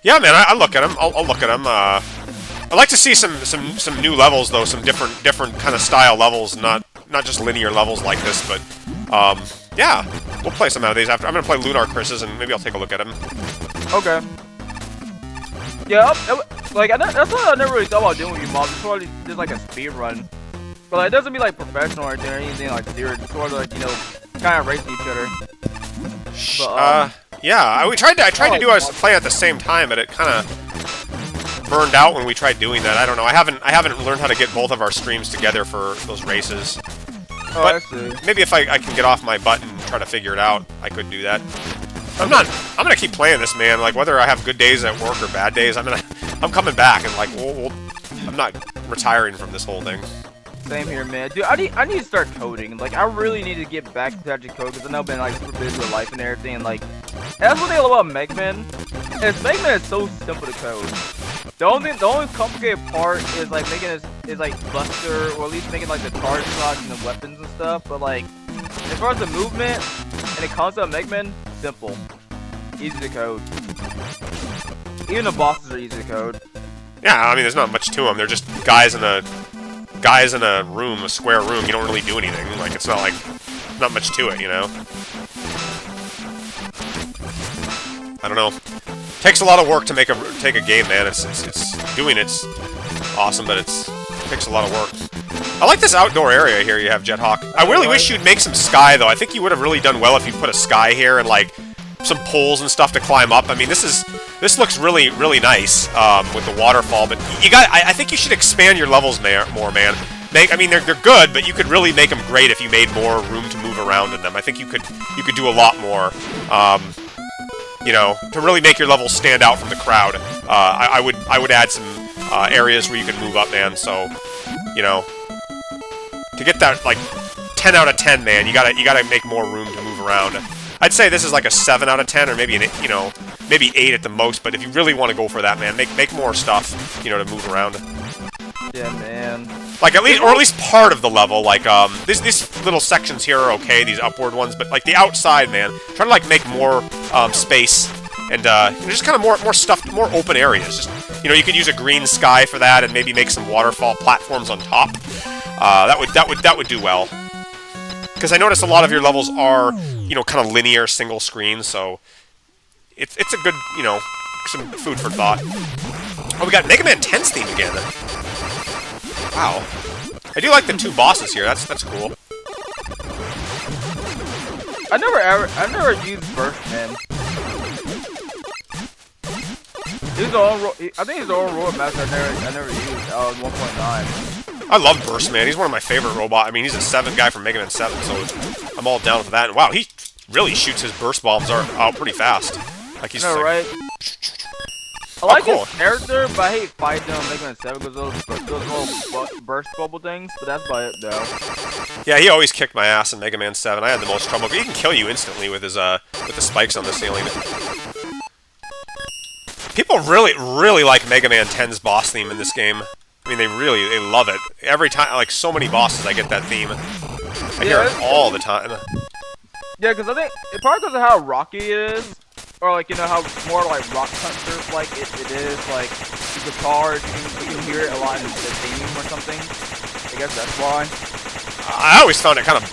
Yeah, man. I look at them. I'll look at them. I'd like to see some new levels though, some different kind of style levels, not just linear levels like this, but yeah, we'll play some of these after. I'm gonna play Lunar Chris's and maybe I'll take a look at them. Okay. Yeah, like that's what I never really thought about doing with you, Mom. It's sort of just like a speed run, but like, it doesn't be like professional or anything like serious. It's sort of like, you know, kind of racing each other. But, yeah, I tried to do us play at the same time, but it kind of burned out when we tried doing that. I don't know. I haven't learned how to get both of our streams together for those races. Oh, but I see. maybe if I can get off my butt and try to figure it out, I could do that. I'm gonna keep playing this, man. Like whether I have good days at work or bad days, I'm coming back and like I'm not retiring from this whole thing. Same here, man. Dude, I need to start coding. Like, I really need to get back to actually code, because I know I've been like super busy with life and everything. And like, that's what they love about Mega Man. Is Mega Man is so simple to code. The only complicated part is like making is like Buster, or at least making like the charge slots and the weapons and stuff. But like, as far as the movement and the concept of Mega Man, simple, easy to code. Even the bosses are easy to code. Yeah, I mean, there's not much to them. They're just guys in a room, a square room. You don't really do anything. Like, it's not much to it, you know? I don't know. Takes a lot of work to take a game, man. It's awesome, but it takes a lot of work. I like this outdoor area here you have, Jethawk. I really wish you'd make some sky, though. I think you would have really done well if you put a sky here and, like, some poles and stuff to climb up. I mean, this looks really, really nice with the waterfall, but I think you should expand your levels more, man. I mean, they're good, but you could really make them great if you made more room to move around in them. I think you could do a lot more, you know, to really make your levels stand out from the crowd. I would add some areas where you can move up, man. So, you know, to get that like 10 out of 10, man, you gotta make more room to move around. I'd say this is like a 7 out of 10, or maybe maybe 8 at the most. But if you really want to go for that, man, make more stuff, you know, to move around. Yeah, man. Like at least part of the level. Like these little sections here are okay, these upward ones, but like the outside, man, try to like make more space and just kind of more stuff, more open areas. Just, you know, you could use a green sky for that, and maybe make some waterfall platforms on top. That would do well. Because I noticed a lot of your levels are, you know, kind of linear single screens, so it's a good, you know, some food for thought. Oh, we got Mega Man 10's theme again. Wow. I do like the 2 bosses here. That's cool. I never used Burst Man. He's the only. I think he's the only robot master I never used. 1.9. I love Burst Man. He's one of my favorite robots. I mean, he's a 7 guy from Mega Man 7, so I'm all down with that. And wow, he really shoots his burst bombs out pretty fast. Like he's no, like, right? I like cool. his character, but I hate fighting him on Mega Man 7 because those little burst bubble things. But that's about it, though. Yeah, he always kicked my ass in Mega Man 7. I had the most trouble. He can kill you instantly with his with the spikes on the ceiling. People really like Mega Man 10's boss theme in this game. I mean, they love it. Every time, like so many bosses, I get that theme. I hear it all the time. Yeah, because I think it's probably because of how rocky it is. Or like, you know, how more like rock punchers like it is, like the guitar, you can hear it a lot in the theme or something. I guess that's why. I always found it kind of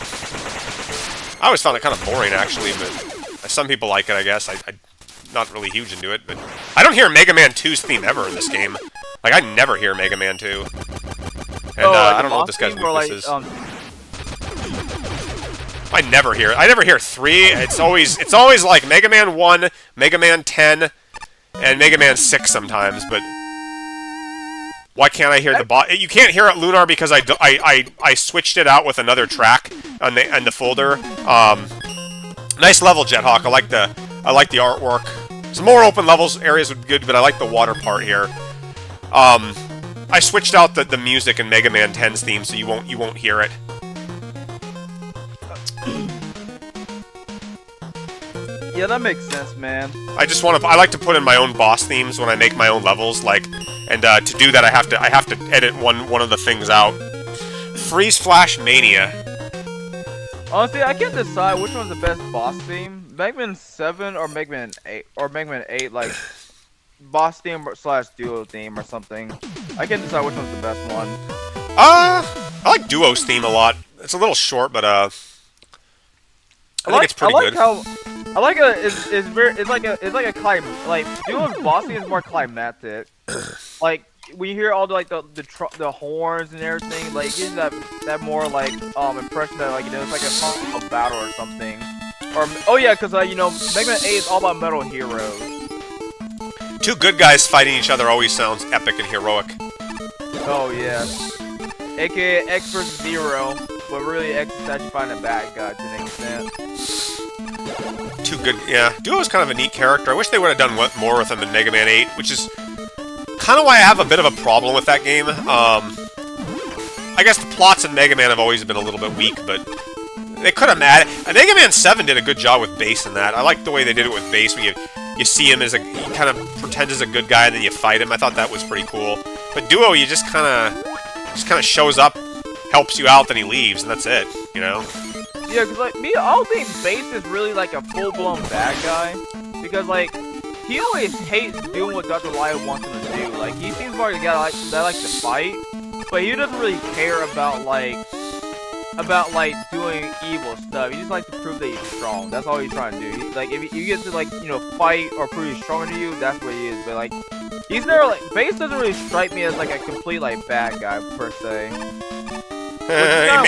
boring actually, but some people like it, I guess. I'm not really huge into it, but I don't hear Mega Man 2's theme ever in this game. Like I never hear Mega Man 2. And I don't know what this guy's weakness is. I never hear 3. It's always like Mega Man 1, Mega Man 10, and Mega Man 6 sometimes, but why can't I hear the boss? You can't hear it, Lunar, because I switched it out with another track on the folder. Nice level, Jethawk. I like the artwork. Some more open levels areas would be good, but I like the water part here. I switched out the music in Mega Man 10's theme, so you won't hear it. Yeah, that makes sense, man. I like to put in my own boss themes when I make my own levels, like, and to do that I have to edit one of the things out. Freeze Flash Mania. Honestly, I can't decide which one's the best boss theme. Mega Man 7 or Mega Man 8 like boss theme / duo theme or something. I can't decide which one's the best one. I like Duo's theme a lot. It's a little short, but I think it's pretty good. I like it's like a climb, like Duo's boss theme is more climactic. Like when you hear all the horns and everything, like it gives that more like impression that like, you know, it's like a battle or something. Or oh yeah, because you know, Mega Man 8 is all about Metal Heroes. Two good guys fighting each other always sounds epic and heroic. Oh yeah. AKA X vs. Zero, but really X is actually fighting a bad guy to an extent. Too good, yeah. Duo's kind of a neat character. I wish they would have done more with him in Mega Man 8, which is kind of why I have a bit of a problem with that game. I guess the plots in Mega Man have always been a little bit weak, but they could have added. Mega Man 7 did a good job with Bass in that. I like the way they did it with Bass, where you see him as he kind of pretends as a good guy, and then you fight him. I thought that was pretty cool. But Duo, you just kind of shows up, helps you out, then he leaves, and that's it. You know. Yeah, because like me, I don't think Bass is really like a full-blown bad guy, because like he always hates doing what Dr. Lion wants him to do. Like he seems like a guy that likes to fight, but he doesn't really care about like doing evil stuff. He just likes to prove that he's strong. That's all he's trying to do. Like if you get to like, you know, fight or prove he's stronger than you, that's what he is. But like he's never like Bass doesn't really strike me as like a complete like bad guy per se.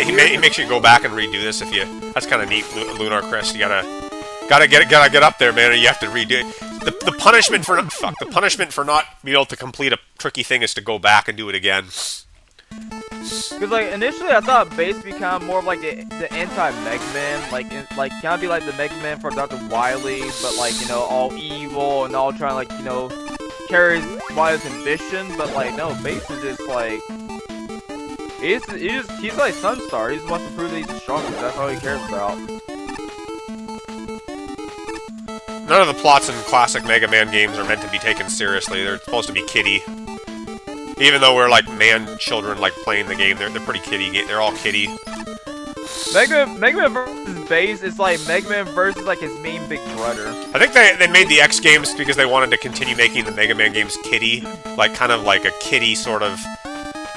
He makes you go back and redo this if you. That's kind of neat, Lunar Chris. You gotta get up there, man. Or you have to redo it. The punishment for not being able to complete a tricky thing is to go back and do it again. Cause like initially I thought Bass became more of like the anti-Mega Man, like kind of be like the Mega Man for Dr. Wily, but like, you know, all evil and all trying like, you know, carry Wily's ambition. But like no, Bass is just like. He's like Sunstar. He just wants to prove that he's the strongest. That's all he cares about. None of the plots in classic Mega Man games are meant to be taken seriously. They're supposed to be kiddie. Even though we're like children like playing the game, they're pretty kiddie. They're all kiddie. Mega Man versus Bass is like Mega Man versus like his mean big brother. I think they made the X games because they wanted to continue making the Mega Man games kiddie, like kind of like a kiddie sort of.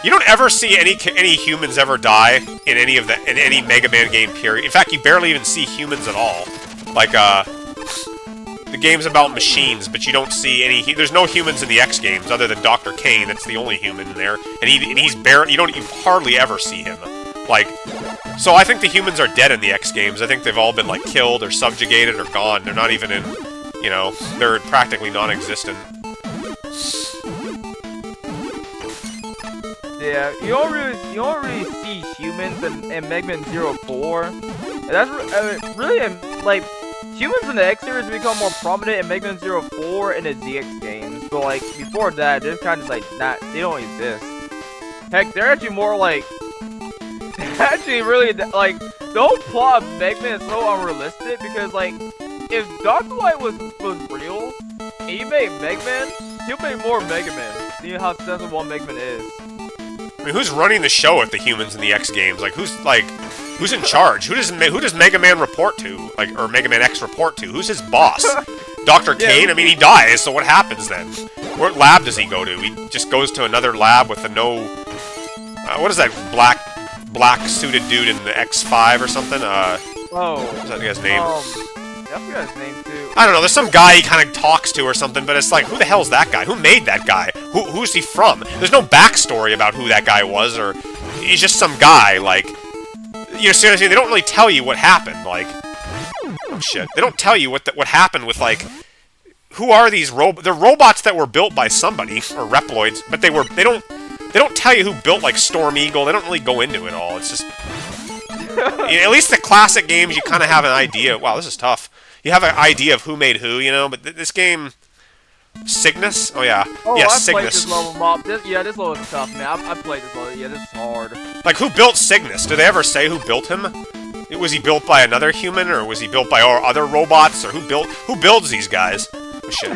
You don't ever see any humans ever die in any Mega Man game, period. In fact, you barely even see humans at all. Like, the game's about machines, but you don't see any. There's no humans in the X games other than Dr. Kane. That's the only human in there, and he's barely. You hardly ever see him. Like, so I think the humans are dead in the X games. I think they've all been like killed or subjugated or gone. They're not even in. You know, they're practically non-existent. Yeah, you don't really see humans in Mega Man 04. And that's really like humans in the X series become more prominent in Mega Man 04 and the ZX games. But like before that, they're kind of like they don't exist. Heck, they're actually more like actually really like the whole plot of Mega Man is so unrealistic because like if Dr. Light was real and he made Mega Man, he'll make more Mega Man. See how successful one Mega Man is. I mean, who's running the show at the humans in the X games? Like, who's in charge? Who does Mega Man report to? Like, or Mega Man X report to? Who's his boss? Dr. Kane? I mean, he dies, so what happens then? What lab does he go to? He just goes to another lab with a no... what is that black suited dude in the X5 or something? What's that guy's name? I forgot his name too. I don't know, there's some guy he kind of talks to or something, but it's like, who the hell's that guy? Who made that guy? Who's he from? There's no backstory about who that guy was, or he's just some guy, like... You know, seriously, they don't really tell you what happened, like... Oh, shit. They don't tell you what happened with, like... Who are these They're robots that were built by somebody, or Reploids, but they don't tell you who built, like, Storm Eagle. They don't really go into it all. It's just... You know, at least the classic games, you kind of have an idea. Wow, this is tough. You have an idea of who made who, you know, but this game... Cygnus? Oh, yeah. Oh, yeah, I Cygnus. played this level, Mob. This level is tough, man. I played this level. Yeah, this is hard. Like, who built Cygnus? Do they ever say who built him? Was he built by another human, or was he built by other robots, or who builds these guys? Oh, shit.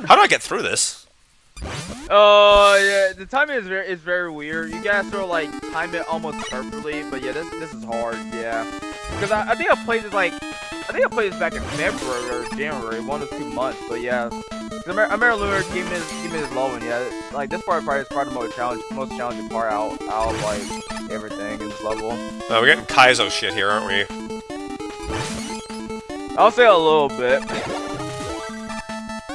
How do I get through this? Yeah, the timing is very weird. You gotta sort of like time it almost perfectly, but yeah, this is hard, yeah. Because I think I played this back in February or January, 1 or 2 months, but yeah. I remember Lunar gave me this low one, yeah. Like this part is probably the most challenging part out of like everything in this level. We're getting Kaizo shit here, aren't we? I'll say a little bit.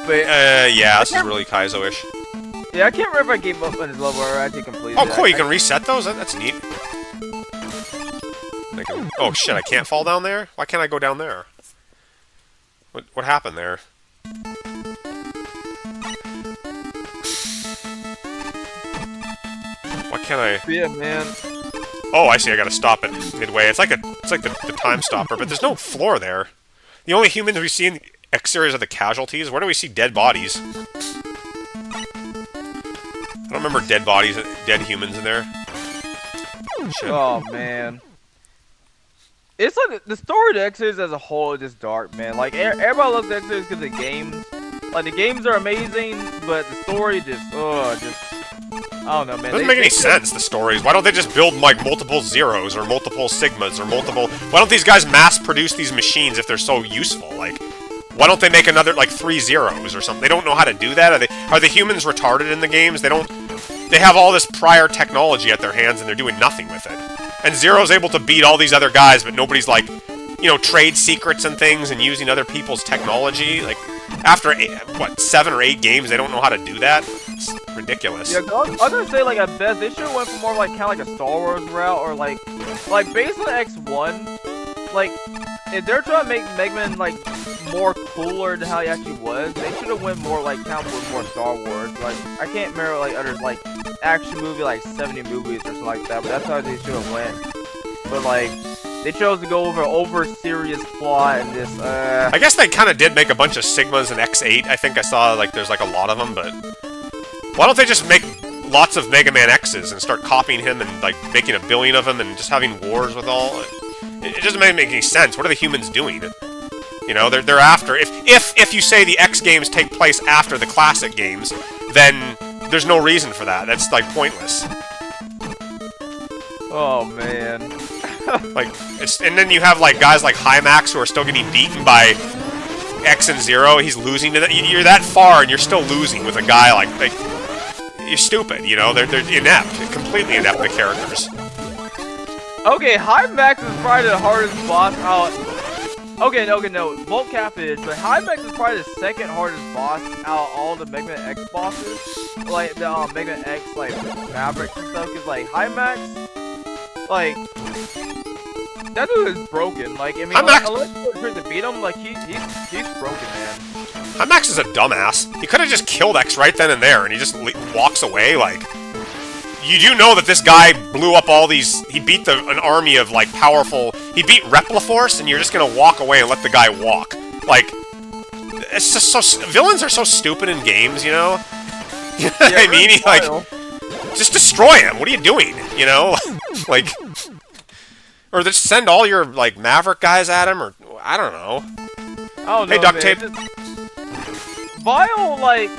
But yeah, this is really Kaizo-ish. yeah, I can't remember if I gave up on this level or I actually completed Oh, it. cool, you can reset those? That's neat. Oh, shit, I can't fall down there? Why can't I go down there? What happened there? Why can't I... Yeah, man. Oh, I see, I gotta stop it midway. It's like the time stopper, but there's no floor there. The only humans we see in the X-series are the casualties. Where do we see dead bodies? I don't remember dead bodies, dead humans in there. Shit. Oh, man. It's like the story of the X-series as a whole is just dark, man. Like everybody loves the X-series because the games, like the games are amazing, but the story just, I don't know, man. Doesn't make any sense, the stories. Why don't they just build, like, multiple Zeros, or multiple Sigmas, or multiple... Why don't these guys mass-produce these machines if they're so useful? Like, why don't they make another, like, 3 Zeros or something? They don't know how to do that? Are the humans retarded in the games? They have all this prior technology at their hands, and they're doing nothing with it. And Zero's able to beat all these other guys, but nobody's, like, you know, trade secrets and things, and using other people's technology. Like, after, 7 or 8 games, they don't know how to do that? It's ridiculous. Yeah, I was gonna say, like, at best, they should have went for more, like, kind of like a Star Wars route, or, like, based on X1, like, if they're trying to make Mega Man, like, more cooler than how he actually was, they should have went more, like, kind of with more Star Wars. Like, I can't remember, like, others, like, action movie, like, 70 movies or something like that, but that's how they should have went. But, like, they chose to go over serious plot and this, I guess they kind of did make a bunch of Sigmas in X8. I think I saw, like, there's, like, a lot of them, but... Why don't they just make lots of Mega Man X's and start copying him and, like, making 1 billion of them and just having wars with all... It doesn't make any sense. What are the humans doing? You know, they're after... If you say the X games take place after the classic games, then there's no reason for that. That's, like, pointless. Oh, man. Like, and then you have, like, guys like Hymax who are still getting beaten by X and Zero. He's losing to that. You're that far and you're still losing with a guy like you're stupid, you know? They're inept. Completely inept, the characters. Okay, Hymax is probably the hardest boss out. Okay, no. Volt Cap is, but Hymax is probably the second hardest boss out of all the Mega Man X bosses. Like, the Mega Man X, like, Fabrics and stuff. Because, like, Hymax, like, that dude is broken. Like, I mean, unless you try to beat him, like, he's broken, man. Max is a dumbass. He could have just killed X right then and there, and he just walks away. Like, you do know that this guy blew up all these. He beat an army of like powerful. He beat Repliforce, and you're just gonna walk away and let the guy walk. Like, it's just so. Villains are so stupid in games, you know. You know what I mean? He, like, just destroy him. What are you doing? You know, like, or just send all your like Maverick guys at him, or I don't know. I don't know, hey, duct man. tape. Vile, like,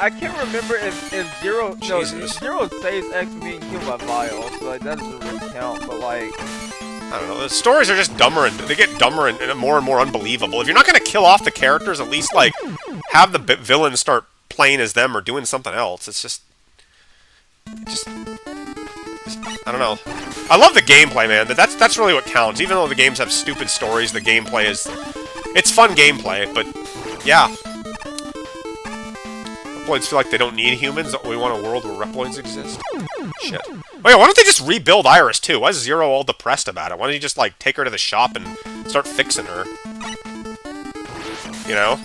I can't remember if Zero, no, Jesus. Zero saves X from being killed by Vile, so like that doesn't really count. But like, I don't know. The stories are just dumber, and they get dumber and more unbelievable. If you're not gonna kill off the characters, at least like have the villains start playing as them or doing something else. It's just I don't know. I love the gameplay, man. That's really what counts. Even though the games have stupid stories, the gameplay it's fun gameplay. But yeah, Reploids feel like they don't need humans. We want a world where Reploids exist. Shit. Oh yeah, why don't they just rebuild Iris too? Why is Zero all depressed about it? Why don't you just like take her to the shop and start fixing her? You know?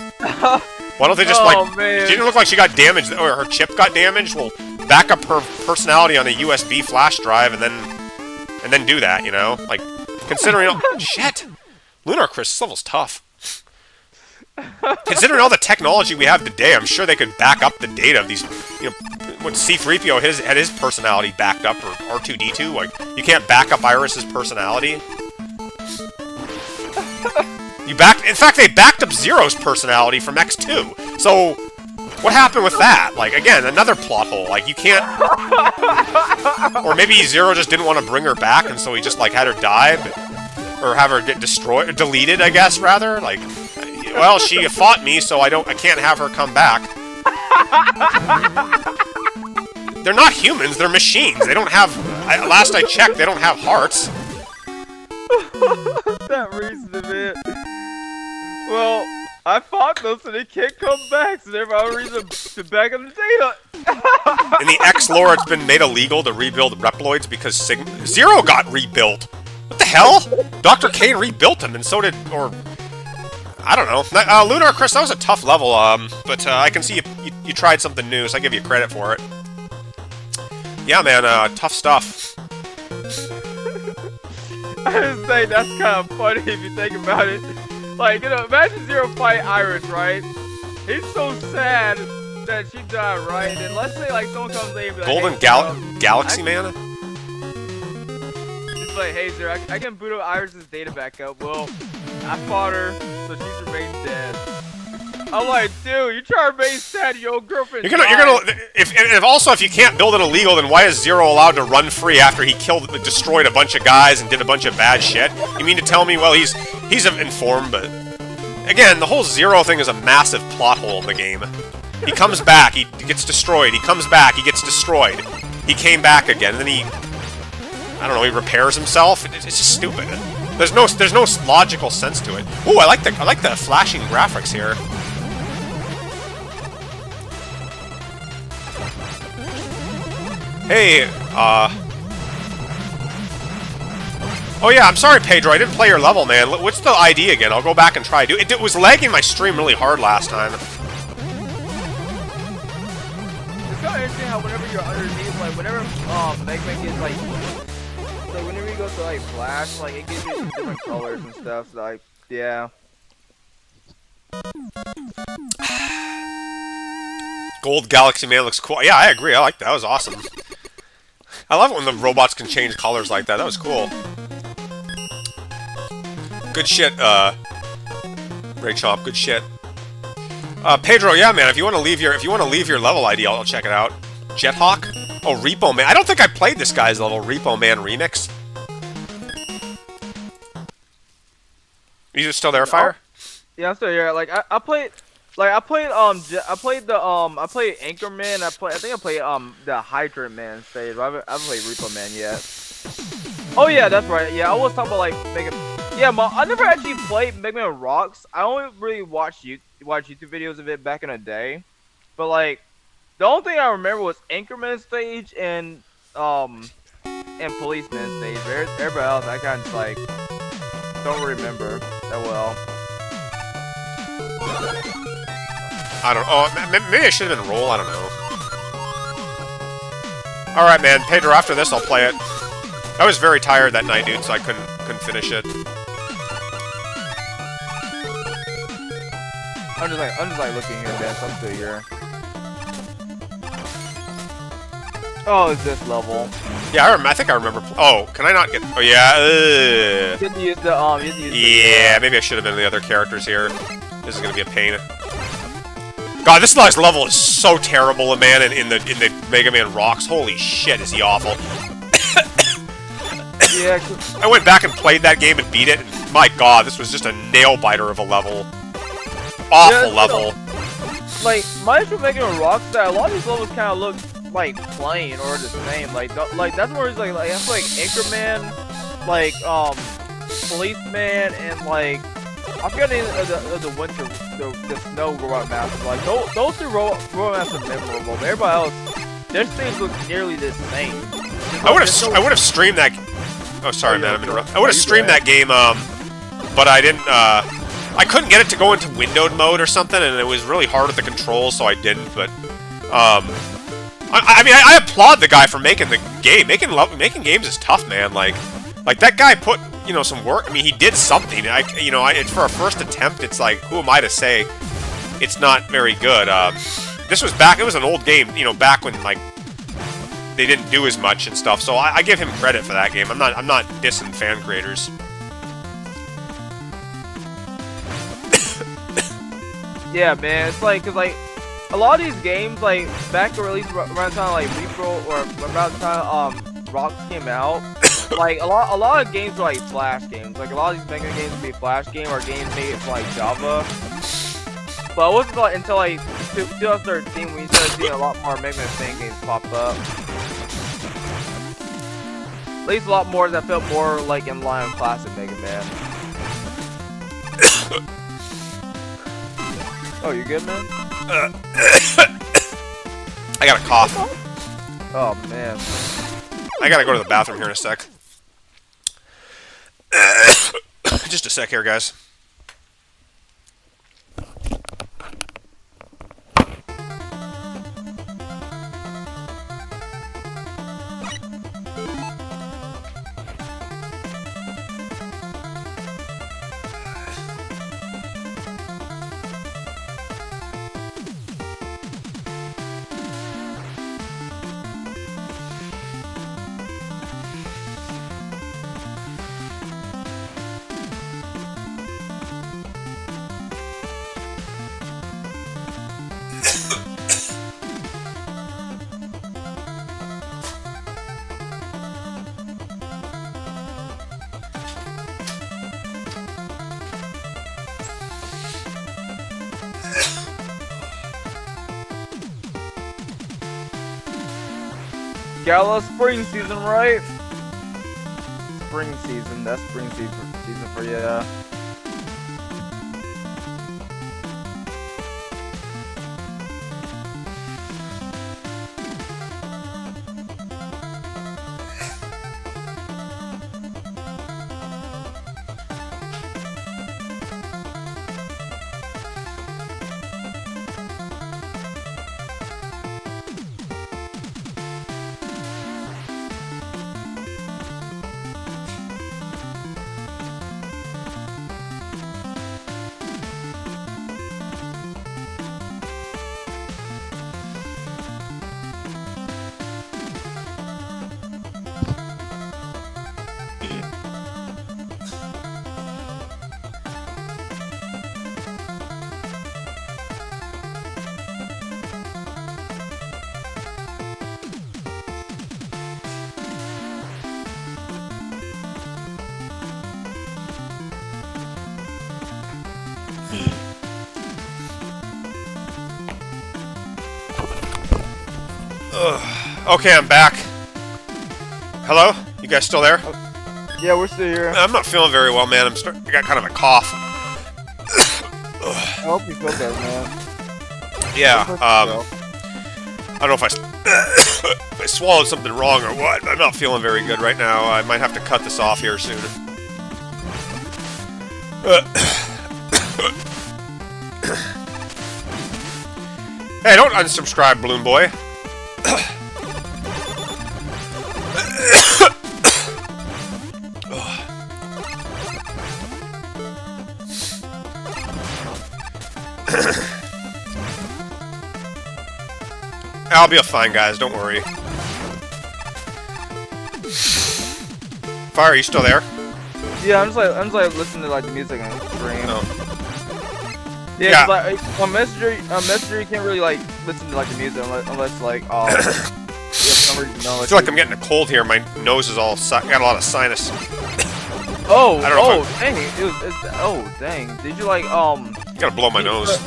Why don't they just man. She didn't look like she got damaged, or her chip got damaged? Well, back up her personality on a USB flash drive and then do that, you know? Like, considering shit! Lunar Chris, this level's tough. Considering all the technology we have today, I'm sure they could back up the data of these, you know, when C-3PO had his personality backed up, or R2-D2, like, you can't back up Iris's personality. In fact, they backed up Zero's personality from X2. So, what happened with that? Like, again, another plot hole. Like, you can't... Or maybe Zero just didn't want to bring her back, and so he just, like, had her die, or have her get destroyed, or deleted, I guess, rather. Like, well, she fought me, so I can't have her come back. They're not humans, they're machines. They don't have... last I checked, they don't have hearts. that reason of it. Well, I fought them, so they can't come back, so there's no reason to back up the data. In the X lore, it's been made illegal to rebuild Reploids because Zero got rebuilt. What the hell? Dr. Kane rebuilt him, and so did, or... I don't know. Lunar, Chris, that was a tough level, but I can see you tried something new, so I give you credit for it. Yeah, man, tough stuff. I just say that's kind of funny if you think about it. Like, you know, imagine Zero fight Iris, right? He's so sad that she died, right? And then let's say, like, someone comes in and be like, Golden hey, Galaxy Man? It's like, hey, Zero, I can boot up Iris's data back up. Well, I fought her, so she's remained dead. I'm like, dude, you try to remain sad, your old girlfriend. You're gonna. If you can't build it illegal, then why is Zero allowed to run free after he destroyed a bunch of guys and did a bunch of bad shit? You mean to tell me? Well, he's informed, but again, the whole Zero thing is a massive plot hole in the game. He comes back, he gets destroyed. He comes back, he gets destroyed. He came back again, and then he he repairs himself. It's just stupid. There's no logical sense to it. Ooh, I like the flashing graphics here. Hey, oh yeah, I'm sorry, Pedro, I didn't play your level, man. What's the ID again? I'll go back and try to do it. It was lagging my stream really hard last time. It's kind of interesting how whenever you're underneath, like, whenever, Megman gets, like, whenever you go to, like, flash, like, it gives you some different colors and stuff, so, like, yeah. Gold Galaxy Man looks cool. Yeah, I agree. I like that. That was awesome. I love it when the robots can change colors like that. That was cool. Good shit, Ray Chomp. Good shit. Pedro, yeah, man. If you want to leave your level ID, I'll check it out. Jethawk? Oh, Repo Man. I don't think I played this guy's level. Repo Man Remix. Are you still there, Fire? Yeah, I'm still here. Like, I played Anchorman. I think I played the Hydrant Man stage. I haven't played Repo Man yet. Oh yeah, that's right. Yeah, I was talking about like Mega. Yeah, I never actually played Mega Man Rocks. I only really watched YouTube videos of it back in the day. But like, the only thing I remember was Anchorman stage and Policeman stage. Everybody else, I kind of just like don't remember that well. I don't. Oh, maybe I should have been roll. I don't know. All right, man. Pedro, after this, I'll play it. I was very tired that night, dude, so I couldn't finish it. I'm just like looking here, man. So I'm still here. Oh, it's this level. Yeah, I think I remember. Oh, can I not get? Oh yeah. You have to use the Yeah, maybe I should have been the other characters here. This is gonna be a pain. God, this last level is so terrible, man. In the Mega Man Rocks, holy shit, is he awful? Yeah. I went back and played that game and beat it. And my God, this was just a nail biter of a level. Awful level. Like my issue with Mega Man Rocks, that a lot of these levels kind of look like plain or the same. Like that's where it's like that's like Anchorman, like Policeman, and like I forgot the name of the winter, the snow robot master. Like those two robot masters are memorable. But everybody else, their things look nearly the same. I would have streamed that. Oh, sorry, man, I'm interrupting. I would have streamed that game, but I didn't. I couldn't get it to go into windowed mode or something, and it was really hard with the controls, so I didn't. But I mean, I applaud the guy for making the game. Making games is tough, man. Like that guy put, you know, some work. I mean, he did something. It's for a first attempt. It's like, who am I to say it's not very good? This was back. It was an old game, you know, back when like they didn't do as much and stuff. So I give him credit for that game. I'm not dissing fan creators. Yeah, man. It's like, cause like a lot of these games, like back or at least around the time like Repro or around the time Rocks came out, like a lot of games were like Flash games. Like a lot of these Mega games would be a Flash game or games made for like Java. But it wasn't like until like 2013 when you started seeing a lot more Mega Man fan games pop up. At least a lot more that felt more like in line with classic Mega Man. Oh, you good, man? I got a cough. Oh, man. I gotta go to the bathroom here in a sec. Just a sec here, guys. Gala spring season, right? Spring season, that's spring season for you. Okay, I'm back. Hello? You guys still there? Yeah, we're still here. I'm not feeling very well, man. I got kind of a cough. I hope you feel better, man. Yeah, I don't know if if I swallowed something wrong or what, but I'm not feeling very good right now. I might have to cut this off here soon. Hey, don't unsubscribe, Balloon Boy. I'll be fine, guys. Don't worry. Fire, are you still there? Yeah, I'm just like listening to like the music on the stream. No. Yeah, 'cause, like on Messenger, you can't really like listen to like the music unless like yeah, for some reason, no, I feel like I'm getting a cold here. My nose is all got a lot of sinus. Oh, I don't know dang! Oh, dang! Did you like Gotta blow my nose.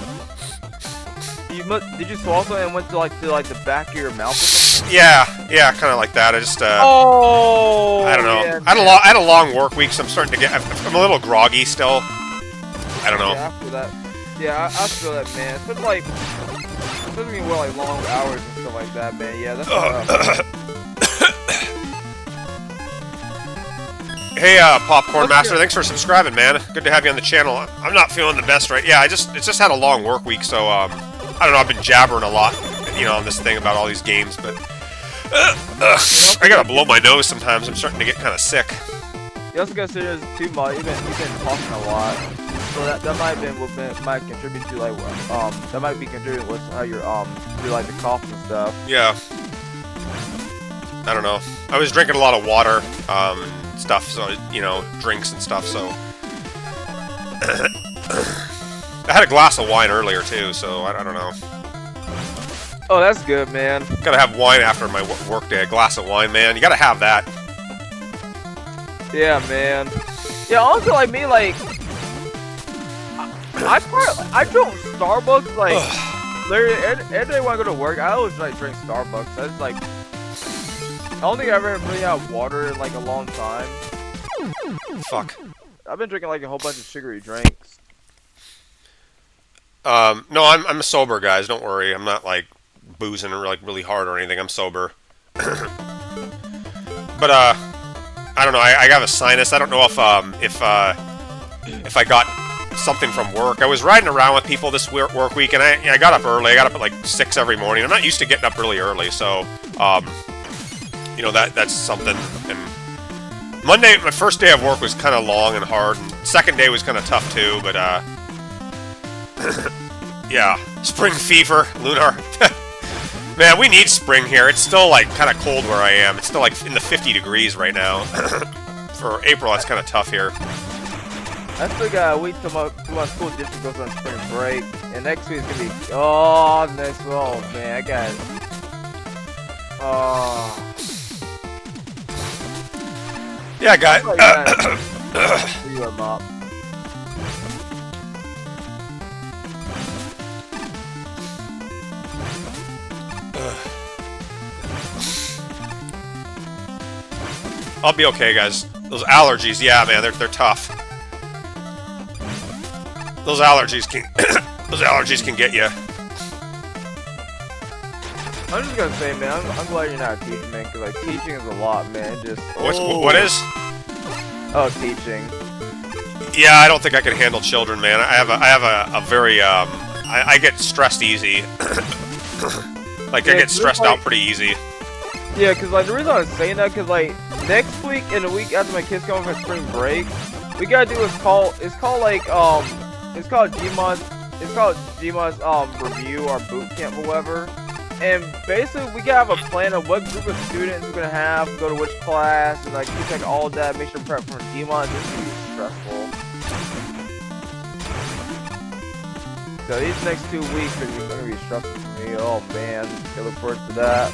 Did you swallow something and went to like the back of your mouth or something? Yeah, kind of like that. I just Oh! I don't know. Yeah, I had a long work week, so I'm starting to get. I'm a little groggy still. I don't know. Yeah, I feel that. Yeah, I feel that, man. Especially like, especially when like long hours and stuff like that, man. Yeah, that's rough. Hey, Popcorn Master, thanks for subscribing, man. Good to have you on the channel. I'm not feeling the best right. Yeah, it's just had a long work week, so I don't know. I've been jabbering a lot, on this thing about all these games, but I gotta blow my nose sometimes. I'm starting to get kind of sick. You also gotta say there's too much. You've been talking a lot, so that might have been what might contribute to like that might be contributing with how you're do like the cough and stuff. Yeah. I don't know. I was drinking a lot of water, stuff, so drinks and stuff. So I had a glass of wine earlier too, so I don't know. Oh, that's good, man. Gotta have wine after my work day. A glass of wine, man. You gotta have that. Yeah, man. Yeah, also like me, like I drink Starbucks like literally every day when I go to work. I always like drink Starbucks. That's like I don't think I've ever really had water in like a long time. Fuck. I've been drinking like a whole bunch of sugary drinks. No, I'm sober, guys. Don't worry. I'm not like boozing like really hard or anything. I'm sober. But I don't know. I have a sinus. I don't know if I got something from work. I was riding around with people this work week, and I got up early. I got up at like 6 every morning. I'm not used to getting up really early, so that's something. And Monday, my first day of work was kind of long and hard, and second day was kind of tough too. But yeah, spring fever, Lunar. Man, we need spring here. It's still like kind of cold where I am. It's still like in the 50 degrees right now. For April, that's kind of tough here. I still got a week till my school district goes on spring break, and next week's gonna be man, I got yeah, guys. You a mop. I'll be okay, guys. Those allergies, yeah, man, they're tough. Those allergies can get you. I'm just gonna say, man, I'm glad you're not a teacher, man, because like teaching is a lot, man. Just what is? Oh, teaching. Yeah, I don't think I can handle children, man. I have a very I get stressed easy. Like I get stressed out pretty easy. Yeah, because like the reason I was saying that, because like next week and the week after my kids come from spring break, we gotta do it's called Gmon's review or boot camp or whatever. And basically we gotta have a plan of what group of students we're gonna have, go to which class, and like keep like all of that, make sure prep for Gmon. This is gonna be stressful. So these next 2 weeks are gonna be stressful for me. Oh man, I look forward to that.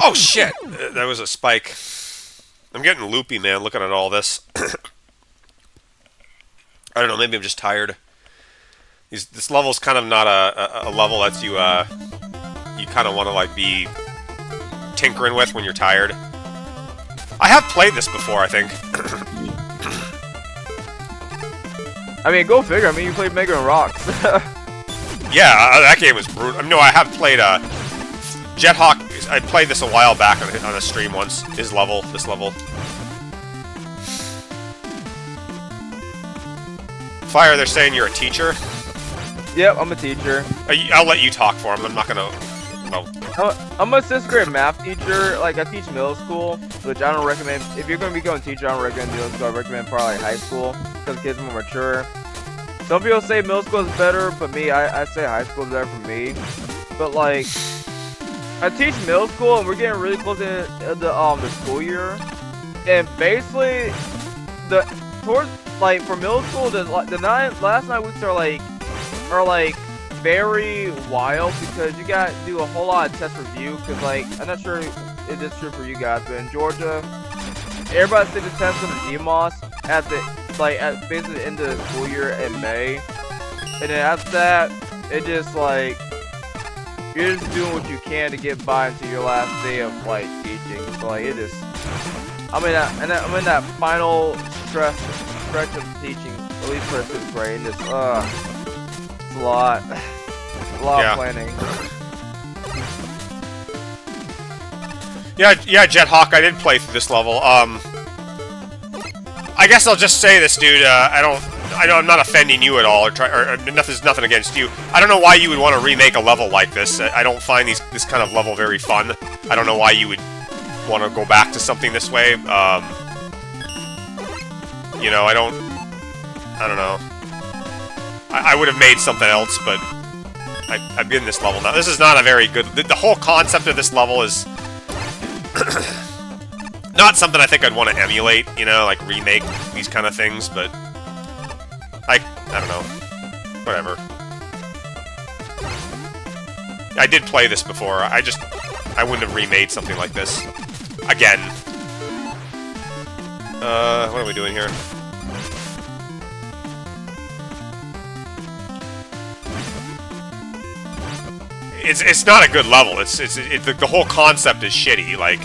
Oh shit! That was a spike. I'm getting loopy, man, looking at all this. I don't know, maybe I'm just tired. This level's kind of not a level that you kind of want to like be tinkering with when you're tired. I have played this before, I think. I mean, go figure. I mean, you played Mega and Rocks. Yeah, that game was brutal. No, I have played Jethawk. I played this a while back on a stream once. This level. Fire, they're saying you're a teacher. Yep, I'm a teacher. I'll let you talk for them. I'm not gonna. Well, I'm a 6th grade math teacher. Like, I teach middle school, which I don't recommend. If you're gonna become a teacher, I don't recommend middle school. I recommend probably high school because kids are more mature. Some people say middle school is better, but me, I say high school is better for me. But like, I teach middle school, and we're getting really close to the school year. And basically, for middle school, the last 9 weeks are like very wild because you got to do a whole lot of test review. Because like, I'm not sure if it's true for you guys, but in Georgia, everybody takes the test on the GMOS at basically the end of the school year in May, and then after that, it just like you're just doing what you can to get by until your last day of like teaching. So like it just, I'm in that final stretch of teaching, at least for 6th grade. Just it's a lot of planning. Yeah, Jethawk, I did play through this level. I guess I'll just say this, dude. I'm not offending you at all, or nothing against you. I don't know why you would want to remake a level like this. I don't find this kind of level very fun. I don't know why you would want to go back to something this way. You know, I don't know. I would have made something else, but I've been in this level now. This is not a very good. The whole concept of this level is not something I think I'd want to emulate, you know, like remake these kind of things, but I don't know. Whatever. I did play this before. I wouldn't have remade something like this. Again. What are we doing here? It's not a good level. The whole concept is shitty. Like,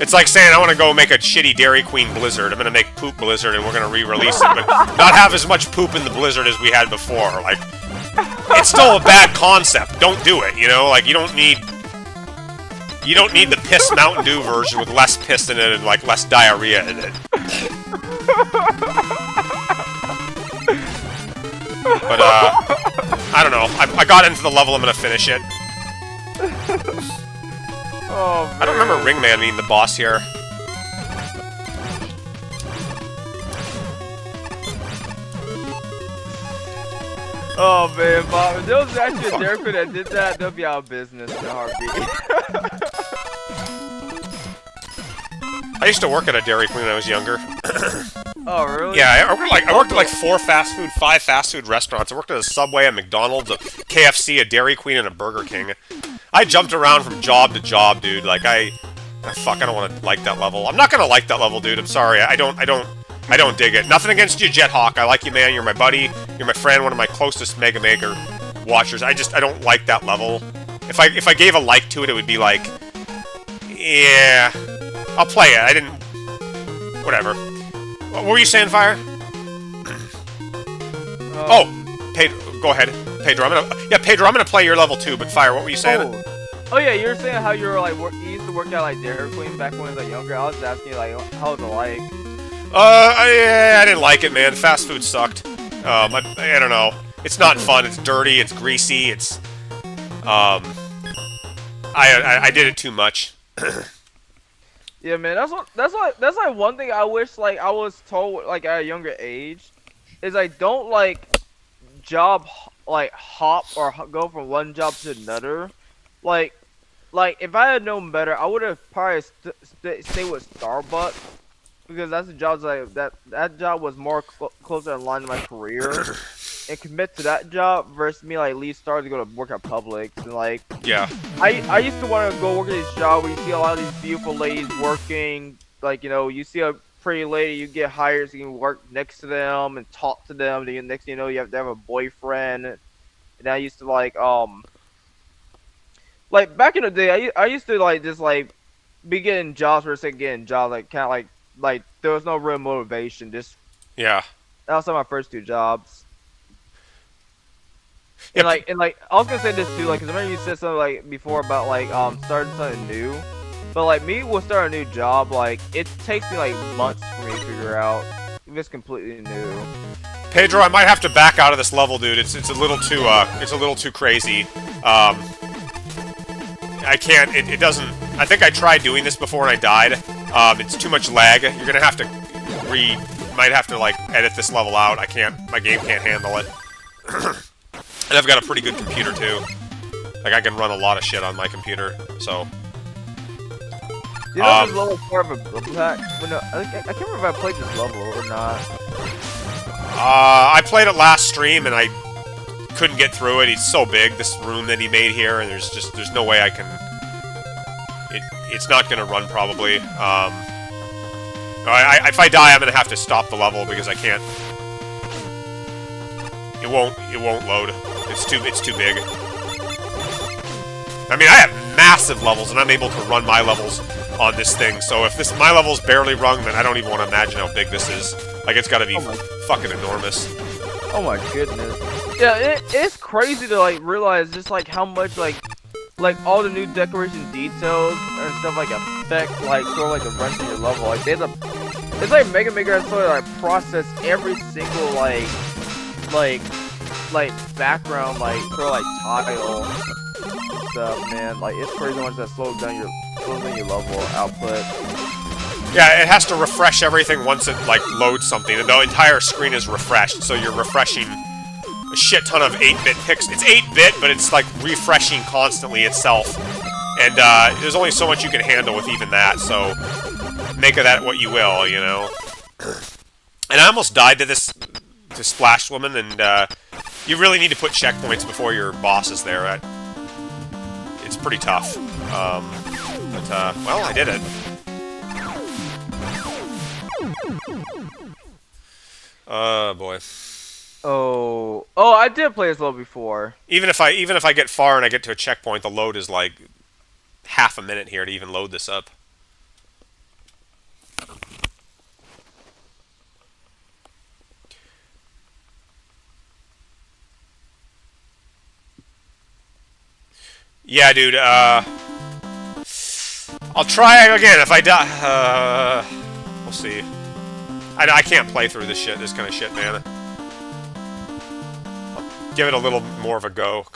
it's like saying I want to go make a shitty Dairy Queen Blizzard. I'm gonna make Poop Blizzard and we're gonna re-release it, but not have as much poop in the Blizzard as we had before. Like, it's still a bad concept. Don't do it. You know, like you don't need the piss Mountain Dew version with less piss in it and like less diarrhea in it. But I don't know. I got into the level. I'm gonna finish it. Oh, man. I don't remember Ringman being the boss here. Oh man, Bob, if there was actually a Dairy Queen that did that, they'll be out of business in a heartbeat. I used to work at a Dairy Queen when I was younger. Oh really? Yeah, I worked at like 5 fast food restaurants. I worked at a Subway, a McDonald's, a KFC, a Dairy Queen, and a Burger King. I jumped around from job to job, dude. Like I don't want to like that level. I'm not gonna like that level, dude. I'm sorry. I don't dig it. Nothing against you, Jethawk. I like you, man. You're my buddy. You're my friend. One of my closest Mega Maker watchers. I don't like that level. If I gave a like to it, it would be like, yeah, I'll play it. I didn't. Whatever. What were you saying, Fire? Go ahead, Pedro. Pedro, I'm gonna play your level too. But Fire, what were you saying? Oh yeah, you were saying how you were like you used to work at like Dairy Queen back when you were like younger. I was asking you like how was it like? I didn't like it, man. Fast food sucked. I don't know. It's not fun. It's dirty. It's greasy. It's I did it too much. Yeah, man. That's like one thing I wish like I was told like at a younger age is like don't like job like hop or go from one job to another. Like if I had known better, I would have probably stayed with Starbucks because that's the job like that job was more closer in line to my career and commit to that job versus me like leave Starbucks to go to work at Publix and like yeah. I used to want to go work at this job where you see a lot of these beautiful ladies working, like you know you see a pretty lady, you get hired so you can work next to them and talk to them. Then next thing you know you have to have a boyfriend. And I used to like back in the day I used to like just like be getting jobs for the sake of getting jobs, like kind of like there was no real motivation. Just yeah. That was my first 2 jobs. Yep. And like I was gonna say this too, like, cause I remember you said something like before about like starting something new, but like me will start a new job, like it takes me like months for me to figure out if it's completely new. Pedro, I might have to back out of this level, dude. It's a little too crazy. I can't. It doesn't. I think I tried doing this before and I died. It's too much lag. You're gonna have to might have to like edit this level out. I can't. My game can't handle it. And I've got a pretty good computer too. Like I can run a lot of shit on my computer. So. You know this level is part of a pack? No, I can't remember if I played this level or not. I played it last stream and I couldn't get through it. He's so big, this room that he made here, and there's no way I can. It's not gonna run probably. If I die, I'm gonna have to stop the level because I can't. It won't load. It's too big. I mean, I have massive levels, and I'm able to run my levels on this thing. So if my level's barely rung, then I don't even want to imagine how big this is. Like, it's got to be fucking enormous. Oh my goodness. Yeah, it's crazy to like realize just like how much like all the new decoration details and stuff like affect like sort of like the rest of your level. Like it's like Mega Maker has sort of like processed every single like background like sort of like tile and stuff, man. Like it's crazy how much that slows down your level output. Yeah, it has to refresh everything once it like loads something, and the entire screen is refreshed. So you're refreshing a shit ton of 8-bit pixels. It's 8-bit, but it's like refreshing constantly itself. And there's only so much you can handle with even that. So make of that what you will, you know. And I almost died to this Splash Woman, and you really need to put checkpoints before your boss is there. It's pretty tough. But well, I did it. Boy. Oh, I did play this level before. Even if I get far and I get to a checkpoint, the load is like half a minute here to even load this up. Yeah, dude, I'll try again if I die. We'll see. I can't play through this kind of shit, man. I'll give it a little more of a go,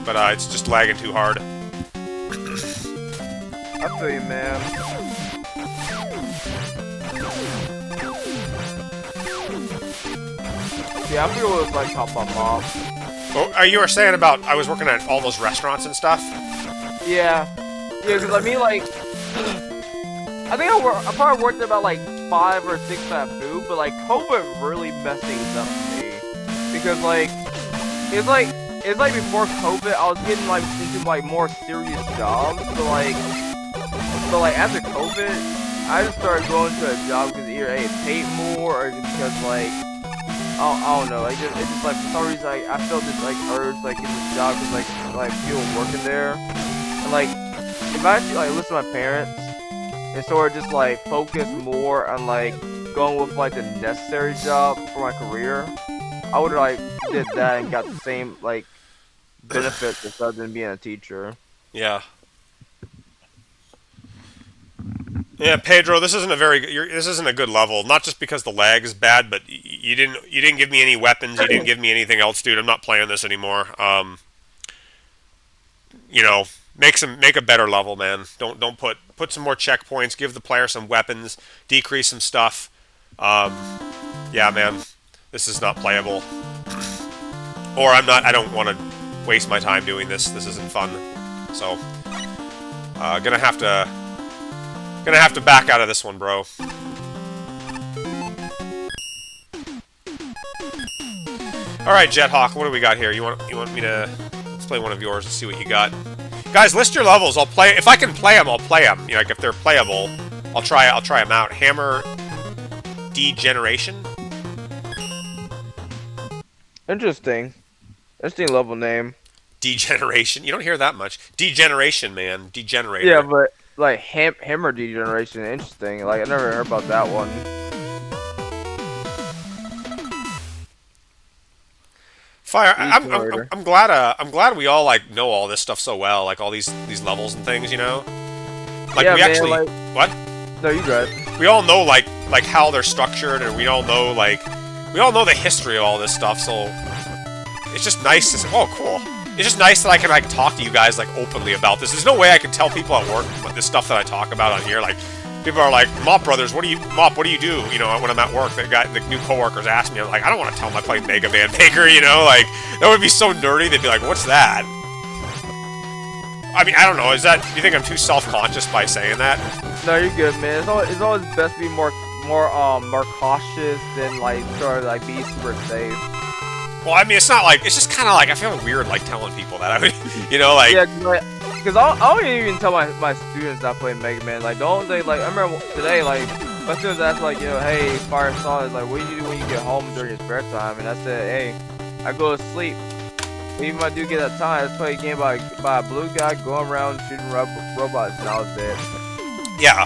but it's just lagging too hard. I feel you, man. Yeah, I feel it was like top on mom. Oh, you were saying about I was working at all those restaurants and stuff? Yeah, because I mean, like, I think I probably worked at about like 5 or 6 at food, but like COVID really messed things up for me because like it's like before COVID I was getting like into like more serious jobs, but like after COVID I just started going to a job because either it paid more or because like I don't know, like it's just like for some reason I felt this like urge like in this job because like people working there, and like if I actually like listen to my parents and sort of just like focus more on like going with like the necessary job for my career, I would have like did that and got the same like benefits as other than being a teacher. Yeah. Yeah, Pedro, this isn't a good level. Not just because the lag is bad, but you didn't give me any weapons. You didn't give me anything else, dude. I'm not playing this anymore. You know, make a better level, man. Don't put some more checkpoints. Give the player some weapons. Decrease some stuff. Yeah, man, this is not playable. Or I don't want to waste my time doing this. This isn't fun. So, gonna have to back out of this one, bro. All right, Jethawk, what do we got here? You want me to let's play one of yours and see what you got. Guys, list your levels. I'll play if I can play them. I'll play them. You know, like if they're playable, I'll try them out. Hammer Degeneration. Interesting level name. Degeneration. You don't hear that much. Degeneration, man. Degenerator. Yeah, but like hammer degeneration, interesting. Like I never heard about that one. Fire. I'm glad we all like know all this stuff so well, like all these levels and things, you know. Like yeah, we man, actually like, what? No, you got it. We all know like how they're structured, and we all know like we all know the history of all this stuff, so it's just nice to say, oh, cool. It's just nice that I can, like, talk to you guys, like, openly about this. There's no way I can tell people at work this stuff that I talk about on here. Like, people are like, Mop Brothers, what do you do? You know, when I'm at work, the new coworkers ask me, I'm like, I don't want to tell them I play Mega Man Maker, you know? Like, that would be so nerdy. They'd be like, what's that? I mean, I don't know. Do you think I'm too self-conscious by saying that? No, you're good, man. It's always best to be more cautious than, like, sort of, like, be super safe. Well, I mean, it's not like, it's just kind of like, I feel weird, like, telling people that. I mean, you know, like... Yeah, because I don't even tell my students that I play Mega Man. Like, the only thing, like, I remember today, like, my students asked, like, you know, hey, Firesawdust, like, what do you do when you get home during your spare time? And I said, hey, I go to sleep. Even if I do get that time, I just play a game by a blue guy going around shooting robots, and that was it. Yeah.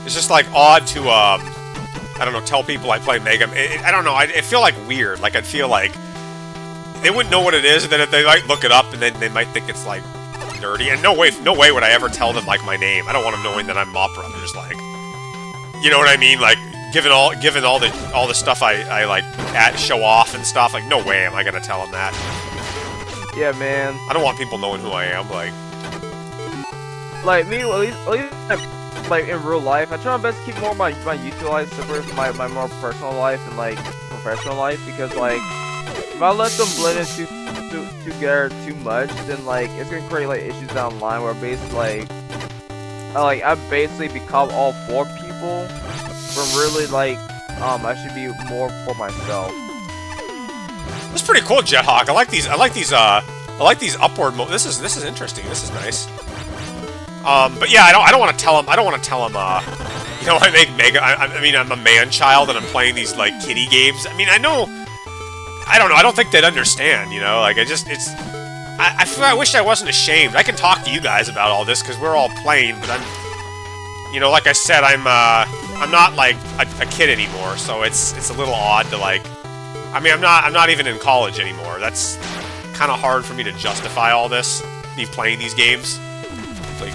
It's just, like, odd to, I don't know, tell people I play Mega Man. I don't know, I feel, like, weird. Like, I'd feel like they wouldn't know what it is, and then if they might look it up, and then they might think it's, like, nerdy. And no way would I ever tell them, like, my name. I don't want them knowing that I'm Mop Brothers, like, you know what I mean? Like, given all the stuff I like, show off and stuff, like, no way am I gonna tell them that. Yeah, man. I don't want people knowing who I am, like me, at least, like, in real life, I try my best to keep more of my YouTube life separate from my more personal life and, like, professional life, because, like, if I let them blend in together too much, then, like, it's gonna create, like, issues down the line where basically, like, I basically become all for people, when really, like, I should be more for myself. That's pretty cool, Jethawk. I like these upward this is interesting. This is nice. But yeah, I don't want to tell him. You know, I make Mega. I mean, I'm a man child and I'm playing these, like, kiddie games. I mean, I don't know. I don't think they'd understand. You know, like, I wish I wasn't ashamed. I can talk to you guys about all this because we're all playing, but I'm, you know, like I said, I'm not, like, a kid anymore. So it's a little odd to, like. I mean, I'm not even in college anymore. That's kind of hard for me to justify all this, me playing these games. Like,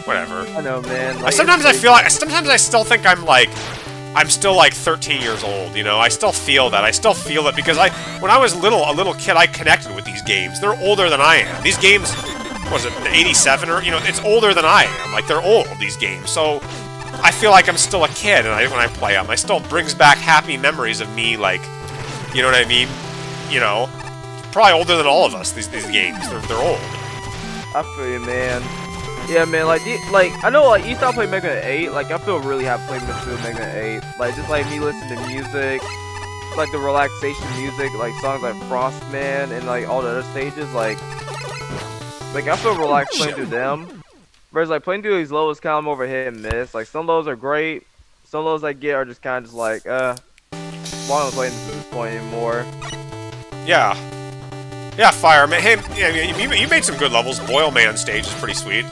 whatever. I know, man. Like, sometimes I still think I'm still like 13 years old, you know? I still feel that. I still feel it because when I was a little kid, I connected with these games. They're older than I am. These games, was it 87 or, you know, it's older than I am. Like, they're old, these games. So I feel like I'm still a kid, and when I play them, it still brings back happy memories of me, like, you know what I mean? You know, probably older than all of us. These games, they're old. I feel you, man. Yeah, man. Like I know, like, you start playing Mega Man 8. Like, I feel really happy playing Mega Man 8. Like, just like me listening to music, like the relaxation music, like songs like Frostman and like all the other stages. Like I feel relaxed playing through them. Whereas, like, playing through these levels kind of more of a hit and miss. Like, some levels are great. Some levels I get are just kind of just like, why am I playing this at this point anymore? Yeah. Yeah, Fireman. Hey, yeah, you made some good levels. Boil Man stage is pretty sweet.